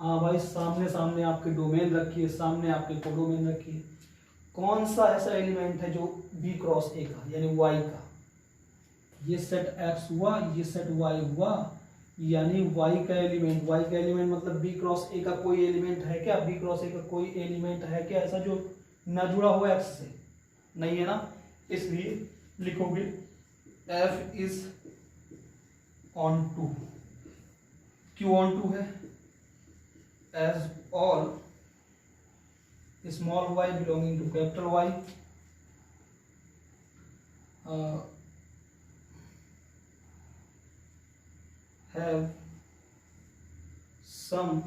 हाँ भाई, सामने सामने आपके डोमेन रखिए, सामने आपके कोडोमेन रखिए, कौन सा ऐसा एलिमेंट है जो बी क्रॉस ए का यानी वाई का, ये सेट एक्स हुआ, ये सेट वाई हुआ, यानी वाई का एलिमेंट मतलब बी क्रॉस ए का कोई एलिमेंट है क्या, बी क्रॉस ए का कोई एलिमेंट है क्या ऐसा जो ना जुड़ा हो एक्स से, नहीं है ना, इसलिए लिखोगे एफ इज ऑन टू। क्यों ऑन टू है, as all small y belonging to capital Y have some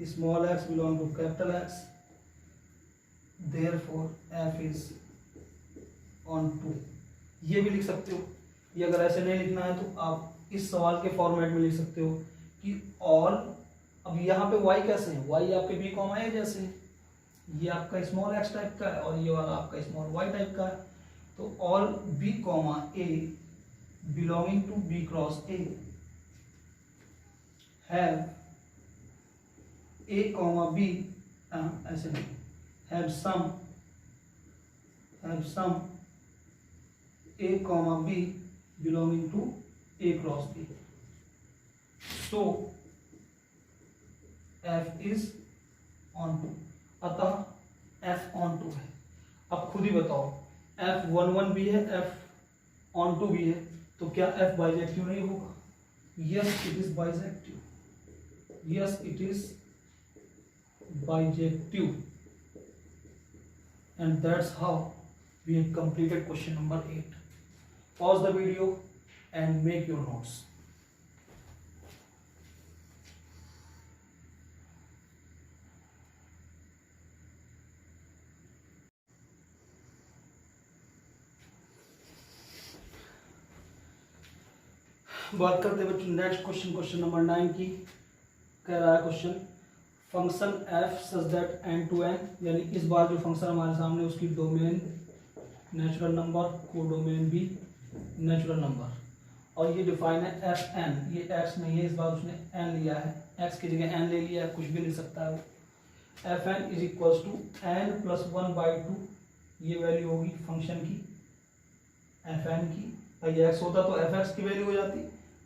small x belong to capital X, therefore f is on 2। ये भी लिख सकते हो, ये अगर ऐसे नहीं लिखना है तो आप इस सवाल के फॉर्मेट में लिख सकते हो कि ऑल, अब यहाँ पे y कैसे है, y आपके b कॉमा ए जैसे है, ये आपका स्मॉल x टाइप का है और ये वाला आपका स्मॉल y टाइप का है, तो all b comma A belonging to B cross A have A comma B ऐसे नहीं, have some A comma B belonging to A cross B, so F is on 2, अतः F on 2 है। अब खुद ही बताओ, F 1 1 भी है, F on 2 भी है, तो क्या f बाइजेक्टिव नहीं होगा, yes it is bijective, yes it is bijective, and that's how we have completed question number 8. Pause the video and make your notes. बात करते हैं बच्चों नेक्स्ट क्वेश्चन नंबर 9 की। कह रहा है question function f such that n to n, यानी इस बार जो फंक्शन हमारे सामने उसकी डोमेन नेचुरल नंबर, कोडोमेन भी नेचुरल नंबर, और ये डिफाइन है एफ एन। ये एक्स नहीं है, इस बार उसने एन लिया है, एक्स की जगह एन ले लिया है, कुछ भी ले सकता है वो। F n is equals to n plus 1/2, ये वैल्यू होगी फंक्शन की एफ एन की। ये एक्स होता तो एफ एक्स की वैल्यू हो जाती,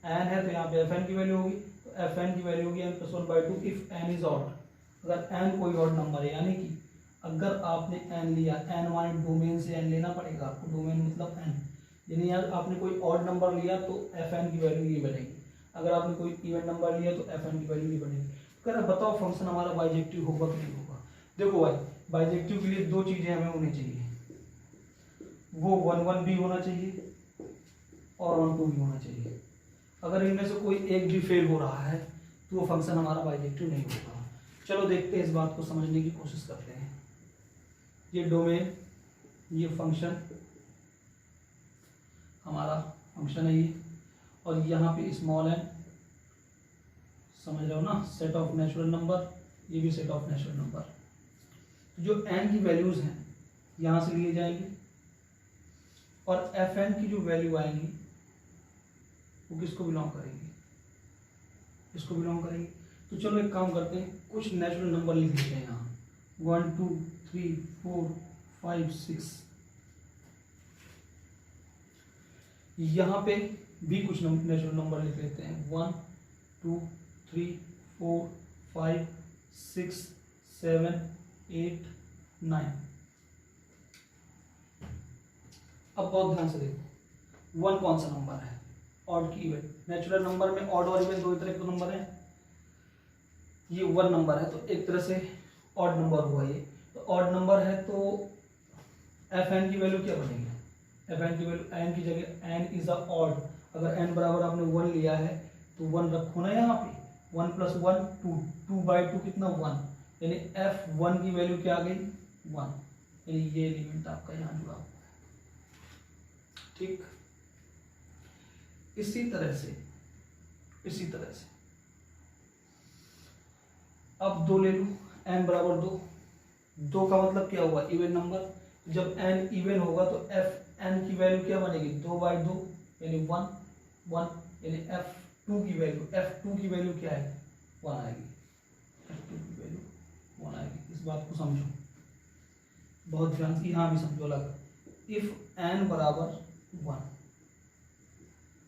एन है तो यहाँ पे एफ एन की वैल्यू होगी, तो एफ एन की वैल्यू होगी n plus 1/2 if n is odd. अगर एन कोई ऑड नंबर है, यानी कि अगर आपने एन लिया, एन माने डोमेन से एन लेना पड़ेगा आपको, डोमेन मतलब एन, यानी यार आपने कोई ऑड नंबर लिया तो एफ एन की वैल्यू ये बनेगी, अगर आपने कोई इवन नंबर लिया तो एफ एन की वैल्यू ये बनेगी। कह रहा बताओ फंक्शन हमारा बाइजेक्टिव होगा कि नहीं होगा। देखो भाई, बाइजेक्टिव के लिए दो चीजें हमें होनी चाहिए, वो 1 1 भी होना चाहिए और 1 2 भी होना चाहिए। अगर इनमें से कोई एक भी फेल हो रहा है तो वो फंक्शन हमारा बाइजेक्टिव नहीं होगा। चलो देखते हैं, इस बात को समझने की कोशिश करते हैं। ये डोमेन, ये फंक्शन हमारा फंक्शन है ये, और यहाँ पे स्मॉल एन, समझ रहे हो ना, सेट ऑफ नेचुरल नंबर, ये भी सेट ऑफ नेचुरल नंबर। तो जो एन की वैल्यूज हैं यहाँ से लिए जाएंगे, और एफ एन की जो वैल्यू आएंगी वो किसको बिलोंग करेगी, इसको बिलोंग करेगी। तो चलो एक काम करते हैं, कुछ नेचुरल नंबर लिख लेते हैं यहाँ, 1 2 3 4 5 6। यहाँ पे भी कुछ नेचुरल नंबर लिख लेते हैं, 1 2 3 4 5 6 7 8 9। अब बहुत ध्यान से देखो, 1 कौन सा नंबर है, ऑड की इवन। नेचुरल नंबर में ऑड और इवन दो तरह के नंबर हैं, ये 1 नंबर है तो एक तरह से ऑड नंबर हुआ ये। तो ऑड नंबर है तो एफ एन की वैल्यू क्या बनेगी, एफ एन की वैल्यू एन की जगह, एन इज अ ऑड, अगर एन बराबर आपने 1 लिया है तो 1 रखो ना यहाँ पे, 1 + 1 2, 2/2 कितना 1, यानी एफ 1 की वैल्यू क्या आ गई 1, यानी ये एलिमेंट आपका यहाँ जुड़ा हुआ है। ठीक, इसी तरह से अब 2 ले लूं, n बराबर 2, 2 का मतलब क्या हुआ, इवन नंबर। जब n इवन होगा तो एफ एन की वैल्यू क्या बनेगी 2/2, यानी 1 1, यानी f2 की वैल्यू क्या है 1 आएगी, f2 की वैल्यू 1 आएगी। इस बात को समझो, बहुत ध्यान से, यहाँ भी समझो लगा। इफ n बराबर 1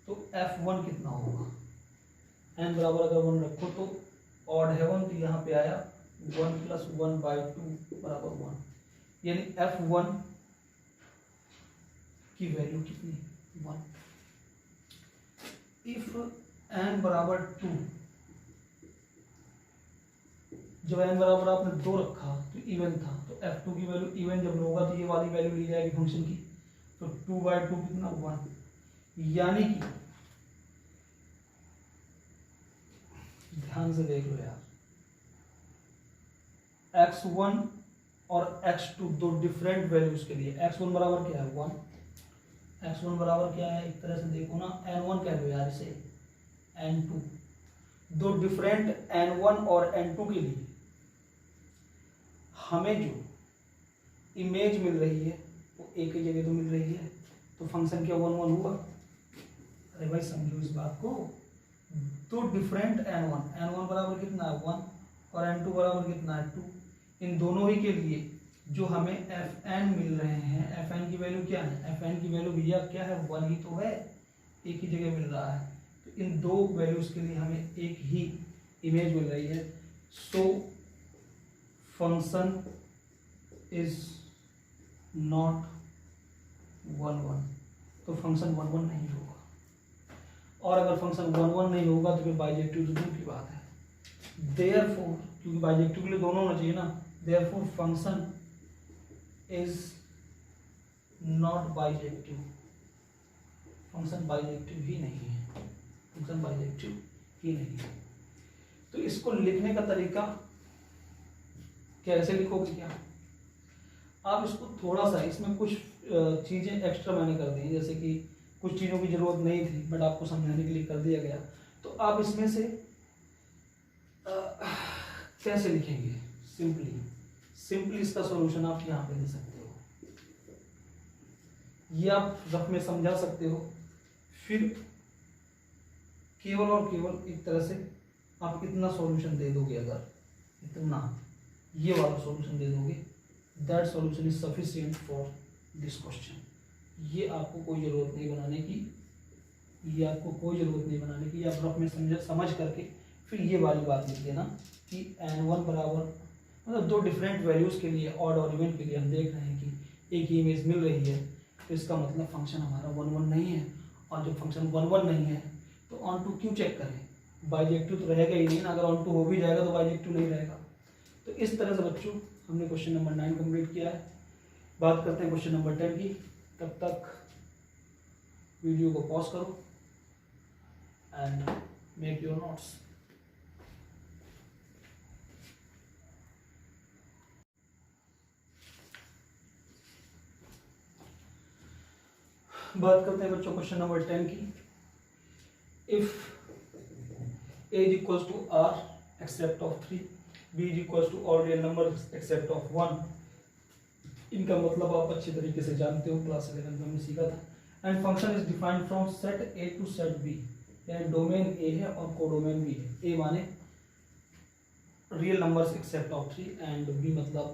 तो f1 कितना होगा, n बराबर अगर 1 रखो तो ऑड है 1, तो यहाँ पे आया 1 + 1/2 बराबर 1, यानी f1 की वैल्यू कितनी 1। इफ n बराबर 2, जब n बराबर आपने 2 रखा तो इवन था, तो f2 की वैल्यू इवन जब होगा तो ये वाली वैल्यू ली जाएगी फंक्शन की, तो 2/2 कितना 1, यानी कि ध्यान से देख लो यार, x1 और x2 दो डिफरेंट वैल्यूज के लिए, x1 बराबर क्या है 1, x1 बराबर क्या है, एक तरह से देखो ना n1 कह लो यार इसे, n2, दो डिफरेंट n1 और n2 के लिए हमें जो इमेज मिल रही है वो एक ही जगह तो मिल रही है, तो फंक्शन क्या 1 1 हुआ। अरे भाई समझो इस बात को, दो डिफरेंट n1 बराबर कितना है 1 और n2 बराबर कितना है 2, इन दोनों ही के लिए जो हमें fn मिल रहे हैं, fn की वैल्यू क्या है, fn की वैल्यू भैया क्या है 1 ही तो है, एक ही जगह मिल रहा है, तो इन दो वैल्यूज के लिए हमें एक ही इमेज मिल रही है। सो फंक्शन इज नॉट 1 1, तो फंक्शन 1 1 नहीं होगा, और अगर फंक्शन 1 1 नहीं होगा तो फिर बाइजेक्टिव तो दूर की बात है। देयरफॉर क्योंकि बाइजेक्टिव के लिए दोनों होना चाहिए ना। Therefore function is not bijective, function bijective ही नहीं है, फंक्शन बाइजेक्टिव ही नहीं है। तो इसको लिखने का तरीका कैसे लिखोगे क्या, आप इसको थोड़ा सा, इसमें कुछ चीज़ें एक्स्ट्रा मैंने कर दी, जैसे कि कुछ चीज़ों की ज़रूरत नहीं थी बट आपको समझाने के लिए कर दिया गया। तो आप इसमें से कैसे लिखेंगे, सिंपली इसका सॉल्यूशन आप यहाँ पे दे सकते हो, ये आप रफ में समझा सकते हो। फिर केवल और केवल एक तरह से आप इतना सॉल्यूशन दे दोगे, अगर इतना ये वाला सॉल्यूशन दे दोगे, that solution is sufficient for this question. ये आपको कोई ज़रूरत नहीं बनाने की, ये आपको कोई ज़रूरत नहीं बनाने की, आप रफ में समझ करके फिर ये वाली बात लिख देना कि n1 बराबर, मतलब दो डिफरेंट वैल्यूज़ के लिए, ऑड और इवन के लिए हम देख रहे हैं कि एक ही इमेज मिल रही है, तो इसका मतलब फंक्शन हमारा 1 1 नहीं है। और जब फंक्शन 1 1 नहीं है तो ऑन टू क्यों चेक करें, बाइजेक्टिव तो रहेगा ही नहीं ना, अगर ऑन टू हो भी जाएगा तो बाइजेक्टिव नहीं रहेगा। तो इस तरह से बच्चों हमने क्वेश्चन नंबर 9 कंप्लीट किया है। बात करते हैं क्वेश्चन नंबर 10 की। तब तक वीडियो को पॉज करो एंड मेक योर नोट्स। बात करते हैं बच्चों क्वेश्चन नंबर 10 की। If a is equals to r except of 3, b is equals to all real numbers except of 1, इनका मतलब आप अच्छी तरीके से जानते हो, क्लास 11 में हमने सीखा था। And function is defined from set a to set b, यानी डोमेन a है और कोडोमेन b है। a माने real numbers except of 3 and b मतलब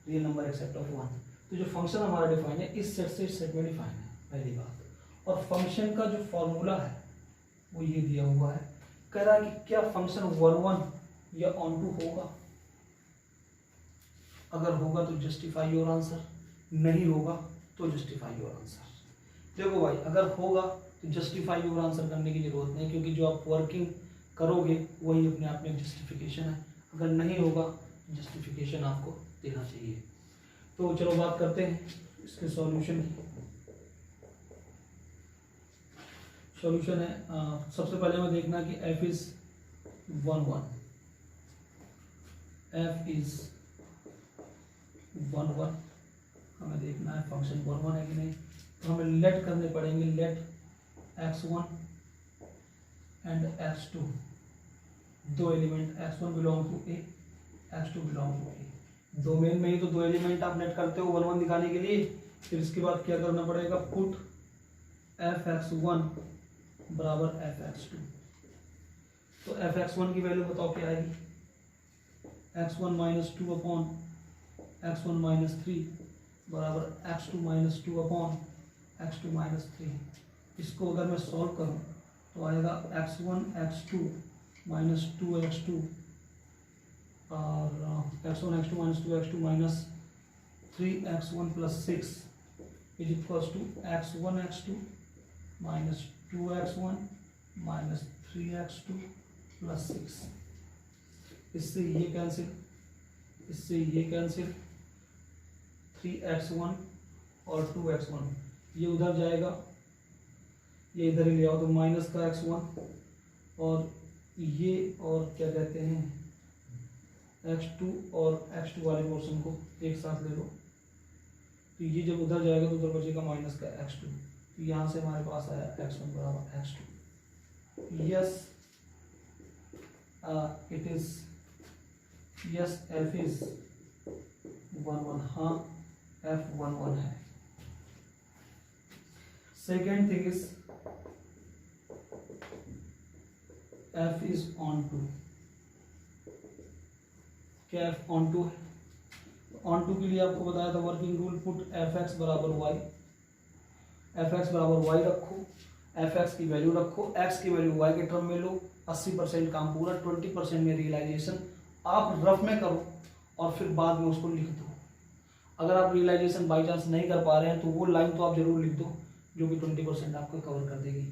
रियल नंबर एक्सेप्ट ऑफ 1। तो जो फंक्शन हमारा डिफाइन है इस सेट से इस सेट में डिफाइन है, पहली बात। और फंक्शन का जो फॉर्मूला है वो ये दिया हुआ है, कह रहा है कि क्या फंक्शन 1 1 या ऑन टू होगा, अगर होगा तो जस्टिफाई योर आंसर, नहीं होगा तो जस्टिफाई योर आंसर। देखो भाई, अगर होगा तो जस्टिफाई योर आंसर करने की जरूरत नहीं, क्योंकि जो आप वर्किंग करोगे वही अपने आप में जस्टिफिकेशन है। अगर नहीं होगा तो जस्टिफिकेशन आपको देना चाहिए। तो चलो बात करते हैं इसके सॉल्यूशन की। सॉल्यूशन है, सबसे पहले हमें देखना है कि f इज 1 1, f इज 1 1, हमें देखना है फंक्शन 1 1 है कि नहीं। तो हमें लेट करने पड़ेंगे, लेट x1 एंड x2, दो element x1 belong to a, x2 belong to a। Domain में ही तो दो एलिमेंट आप लेट करते हो 1 1 दिखाने के लिए। फिर इसके बाद क्या करना पड़ेगा, पुट fx1 बराबर fx2। तो fx1 की वैल्यू बताओ क्या आएगी, x1 minus 2 upon x1 minus 3 बराबर x2 minus 2 upon x2 minus 3। इसको अगर मैं सॉल्व करूं तो आएगा x1 x2 माइनस 2x2 और x1 x2 minus 2x2 minus 3x1 plus 6 is equals to x1 x2 minus 2x1 minus 3x2 plus 6। इससे ये कैंसिल, इससे ये कैंसिल, 3x1 और 2x1 ये उधर जाएगा, ये इधर ही ले आओ तो माइनस का x1 और ये और क्या कहते हैं x2 और x2 वाले पोर्शन को एक साथ ले लो। तो ये जब उधर जाएगा तो उधर बचेगा माइनस का x2। तो यहाँ से हमारे पास आया x1 बराबर x2। Yes it is, yes f is 1 1, हाँ f 1 1 है। Second thing is f is onto. क्या f ऑन टू है? ऑन टू के लिए आपको बताया था वर्किंग रूल, पुट fx बराबर y, fx बराबर y रखो, fx की वैल्यू रखो, x की वैल्यू y के टर्म में लो, 80% काम पूरा, 20% में रियलाइजेशन आप रफ में करो और फिर बाद में उसको लिख दो। अगर आप रियलाइजेशन बाई चांस नहीं कर पा रहे हैं तो वो लाइन तो आप जरूर लिख दो जो कि 20% आपको कवर कर देगी,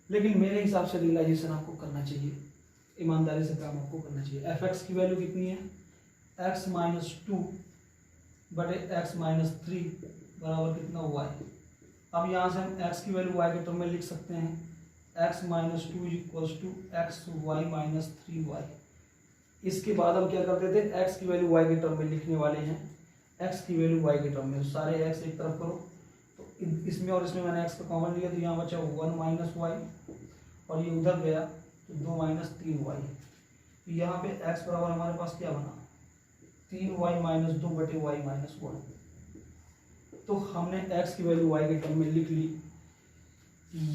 लेकिन मेरे हिसाब से रियलाइजेशन आपको करना चाहिए। ईमानदारी से काम आपको करना चाहिए। एफ एक्स की वैल्यू कितनी है, एक्स माइनस टू बटे एक्स माइनस थ्री बराबर कितना, वाई। अब यहाँ से हम एक्स की वैल्यू वाई के टर्म में लिख सकते हैं, x minus two is equals to x y minus three y. इसके बाद हम क्या करते थे, एक्स की वैल्यू वाई के टर्म में लिखने वाले हैं, एक्स की वैल्यू वाई के टर्म में, सारे एक्स एक तरफ करो, तो इसमें और इसमें मैंने एक्स का कॉमन लिया, तो यहाँ बचा वन माइनस वाई, और ये उधर गया तो दो माइनस तीन वाई। तो यहाँ पे एक्स बराबर हमारे पास क्या बना, तीन वाई माइनस दो बटे वाई माइनस वन। तो हमने एक्स की वैल्यू वाई के टर्म में लिख ली।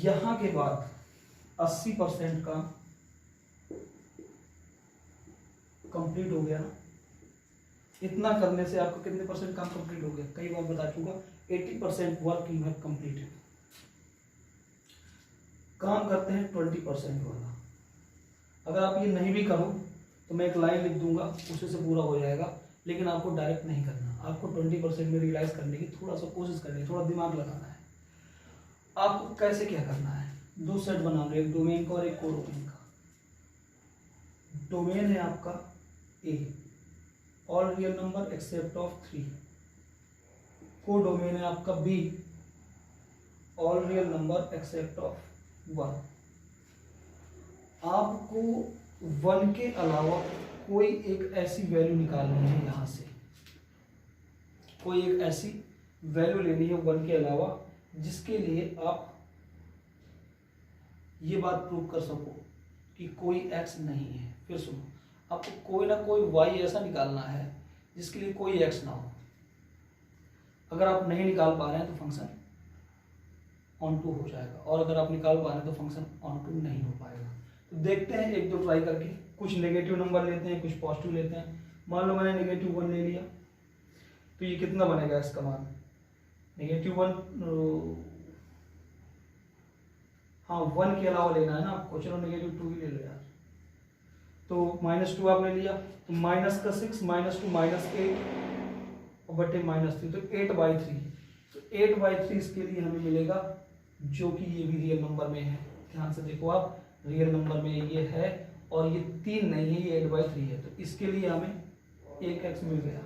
यहाँ के बाद 80% का कंप्लीट हो गया ना। इतना करने से आपको कितने परसेंट काम कंप्लीट हो गया, कई बार बता चुका, 80% वर्क यू हैव कंप्लीटेड। काम करते हैं 20% वाला। अगर आप ये नहीं भी करो तो मैं एक लाइन लिख दूंगा, उसी से पूरा हो जाएगा, लेकिन आपको डायरेक्ट नहीं करना, आपको 20% में रियलाइज करने की थोड़ा सा कोशिश करनी है, थोड़ा दिमाग लगाना है। आपको कैसे क्या करना है, दो सेट बनाना है, एक डोमेन का और एक को डोमेन का। डोमेन है आपका A, all real number except of 3। को डोमेन है आपका B, all real number except of 1। आपको 1 के अलावा कोई एक ऐसी वैल्यू निकालनी है, यहाँ से कोई एक ऐसी वैल्यू लेनी है 1 के अलावा, जिसके लिए आप ये बात प्रूव कर सको कि कोई x नहीं है। फिर सुनो, आपको कोई ना कोई y ऐसा निकालना है जिसके लिए कोई x ना हो। अगर आप नहीं निकाल पा रहे हैं तो फंक्शन ऑन टू हो जाएगा, और अगर आप निकाल पा रहे हैं तो फंक्शन ऑन टू नहीं हो पाएगा। तो देखते हैं एक दो ट्राई करके, कुछ नेगेटिव नंबर लेते हैं, कुछ पॉजिटिव लेते हैं। मान लो मैंने नेगेटिव 1 ले लिया, तो ये कितना बनेगा इसका मान, नेगेटिव 1, हाँ 1 के अलावा लेना है ना आपको, चलो नेगेटिव 2 ही ले लो यार। तो -2 आपने लिया, तो माइनस का 6 -2 -8 और बटे -3, तो 8/3। तो 8/3 इसके लिए हमें मिलेगा, जो कि ये भी रियल नंबर में है। ध्यान से देखो आप, रियल नंबर में ये है और ये 3 नहीं है, ये 8/3 है, तो इसके लिए हमें एक x मिल गया।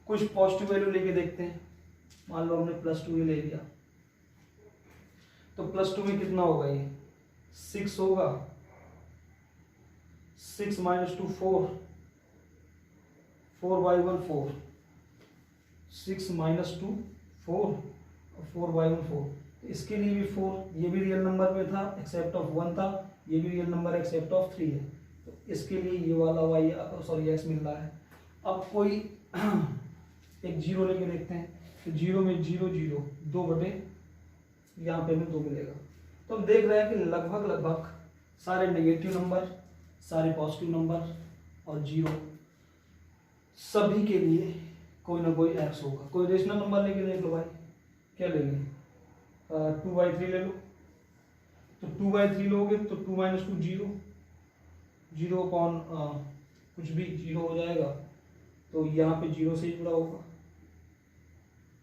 कुछ पॉजिटिव वैल्यू लेके देखते हैं। मान लो हमने +2 ही ले लिया, तो +2 में कितना होगा, ये 6 होगा, 6 - 2 4, 4/1 4, 6 - 2 4 और 4/1 4। इसके लिए भी 4, ये भी रियल नंबर में था एक्सेप्ट ऑफ 1 था, ये भी रियल नंबर एक्सेप्ट ऑफ 3 है, तो इसके लिए ये वाला x मिल रहा है। अब कोई एक 0 लेके देखते हैं, तो 0 में 0 0, 2 बटे यहाँ पे हमें 2 मिलेगा। तो हम देख रहे हैं कि लगभग सारे नेगेटिव नंबर, सारे पॉजिटिव नंबर और 0, सभी के लिए कोई ना कोई x होगा। कोई रेशनल नंबर लेके देख लो भाई, क्या लेंगे, 2/3 ले लो, तो 2/3 लोगे तो 2 - 2 0, 0 कौन कुछ भी 0 हो जाएगा, तो यहाँ पे 0 से ही जुड़ा होगा।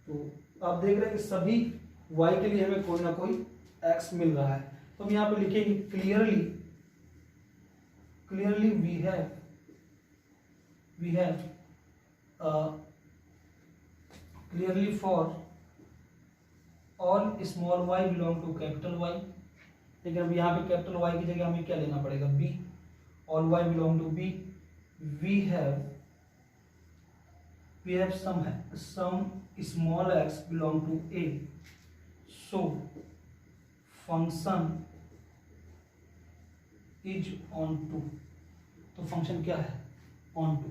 तो आप देख रहे हैं कि सभी y के लिए हमें कोई ना कोई x मिल रहा है। तो हम यहाँ पे लिखेंगे clearly we have clearly for all small y belong to capital Y। लेकिन अब यहाँ पे कैपिटल Y की जगह हमें क्या लेना पड़ेगा, b, all y belong to b, we have some small x belong to a, so function is on to। तो फंक्शन क्या है, on to।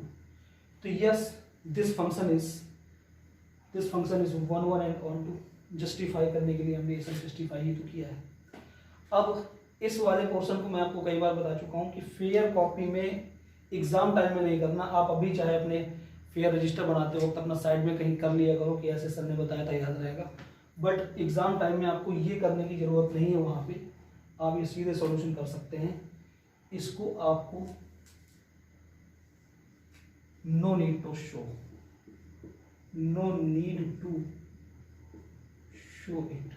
तो yes, this function is 1 1 and on to। Justify करने के लिए हमने ये सब जस्टिफाई ही तो किया है। अब इस वाले पोर्शन को मैं आपको कई बार बता चुका हूँ कि फेयर कॉपी में एग्जाम टाइम में नहीं करना। आप अभी चाहे अपने फेयर रजिस्टर बनाते वक्त अपना साइड में कहीं कर लिया करो कि ऐसे सर ने बताया था, याद रहेगा। बट एग्जाम टाइम में आपको ये करने की जरूरत नहीं है, वहाँ पे आप ये सीधे सॉल्यूशन कर सकते हैं। इसको आपको no need to show it,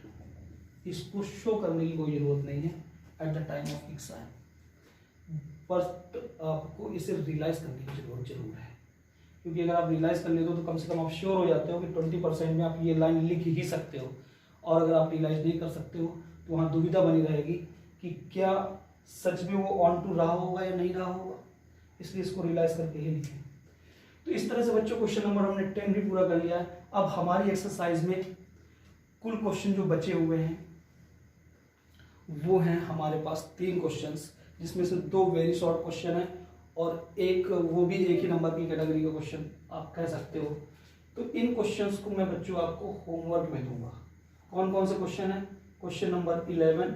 इसको शो करने की कोई जरूरत नहीं है at the time of exam. First आपको इसे रियलाइज करने की जरूर है, क्योंकि अगर आप रियलाइज कर लेते हो तो कम से कम आप श्योर हो जाते हो कि 20% में आप ये लाइन लिख ही सकते हो। और अगर आप रियलाइज नहीं कर सकते हो तो वहाँ दुविधा बनी रहेगी कि क्या सच में वो ऑन टू रहा होगा या नहीं रहा होगा, इसलिए इसको रियलाइज करके ही लिखें। तो इस तरह से बच्चों क्वेश्चन नंबर हमने 10 भी पूरा कर लिया है। अब हमारी एक्सरसाइज में कुल क्वेश्चन जो बचे हुए हैं वो हैं हमारे पास 3 क्वेश्चंस, जिसमें से 2 वेरी शॉर्ट क्वेश्चन है और एक वो भी एक ही नंबर की कैटेगरी का क्वेश्चन आप कह सकते हो। तो इन क्वेश्चंस को मैं बच्चों आपको होमवर्क में दूंगा। कौन कौन से क्वेश्चन है? Question number 11,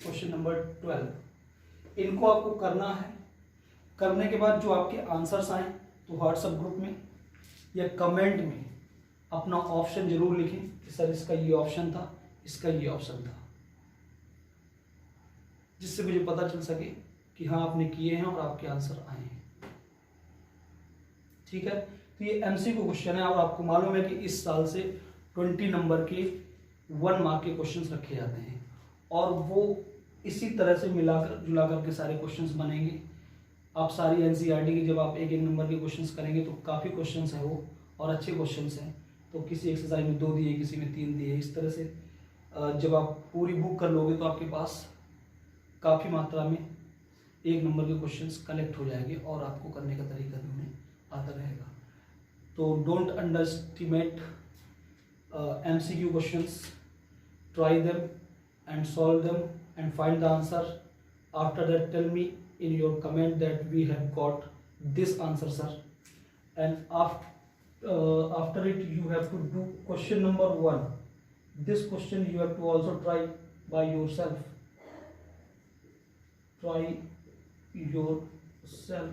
question number 12। इनको आपको करना है। करने के बाद जो आपके आंसर्स आए तो व्हाट्सएप ग्रुप में या कमेंट में अपना ऑप्शन जरूर लिखें कि सर इसका ये ऑप्शन था, इसका ये ऑप्शन था, जिससे मुझे पता चल सके कि हाँ आपने किए हैं और आपके आंसर आए हैं। ठीक है, तो ये एमसीक्यू क्वेश्चन है और आपको मालूम है कि इस साल से 20 नंबर के 1 मार्क के क्वेश्चंस रखे जाते हैं और वो इसी तरह से मिलाकर जुलाकर के सारे क्वेश्चंस बनेंगे। आप सारी एनसीईआरटी की जब आप एक नंबर के क्वेश्चंस करेंगे तो काफ़ी क्वेश्चंस हैं वो और अच्छे क्वेश्चंस हैं। तो किसी एक्सरसाइज में 2 दिए, किसी में 3 दिए, इस तरह से जब आप पूरी बुक कर लोगे तो आपके पास काफ़ी मात्रा में 1 नंबर के क्वेश्चंस कलेक्ट हो जाएंगे और आपको करने का तरीका भी उन्हें आता रहेगा। तो don't underestimate MCQ questions, try them and solve them and find the answer. After that tell me in your comment that we have got this answer sir, and after it you have to do question number 1. This question you have to also try by yourself. Try yourself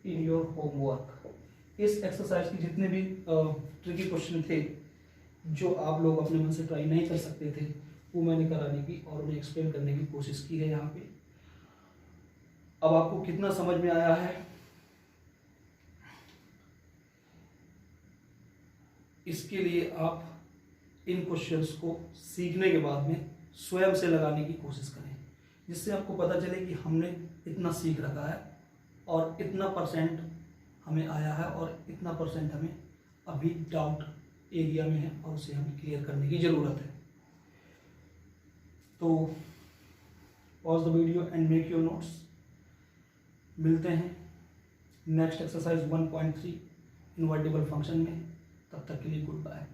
in your homework. इस exercise के जितने भी tricky question थे जो आप लोग अपने मन से ट्राई नहीं कर सकते थे वो मैंने कराने की और उन्हें एक्सप्लेन करने की कोशिश की है यहाँ पे। अब आपको कितना समझ में आया है इसके लिए आप इन क्वेश्चंस को सीखने के बाद में स्वयं से लगाने की कोशिश करें, जिससे आपको पता चले कि हमने इतना सीख रखा है और इतना % हमें आया है और इतना % हमें अभी डाउट एरिया में है और उसे हमें क्लियर करने की ज़रूरत है। तो pause the video and make your notes. मिलते हैं नेक्स्ट एक्सरसाइज 1.3 इनवर्टिबल फंक्शन में। तब तक के लिए गुड बाय।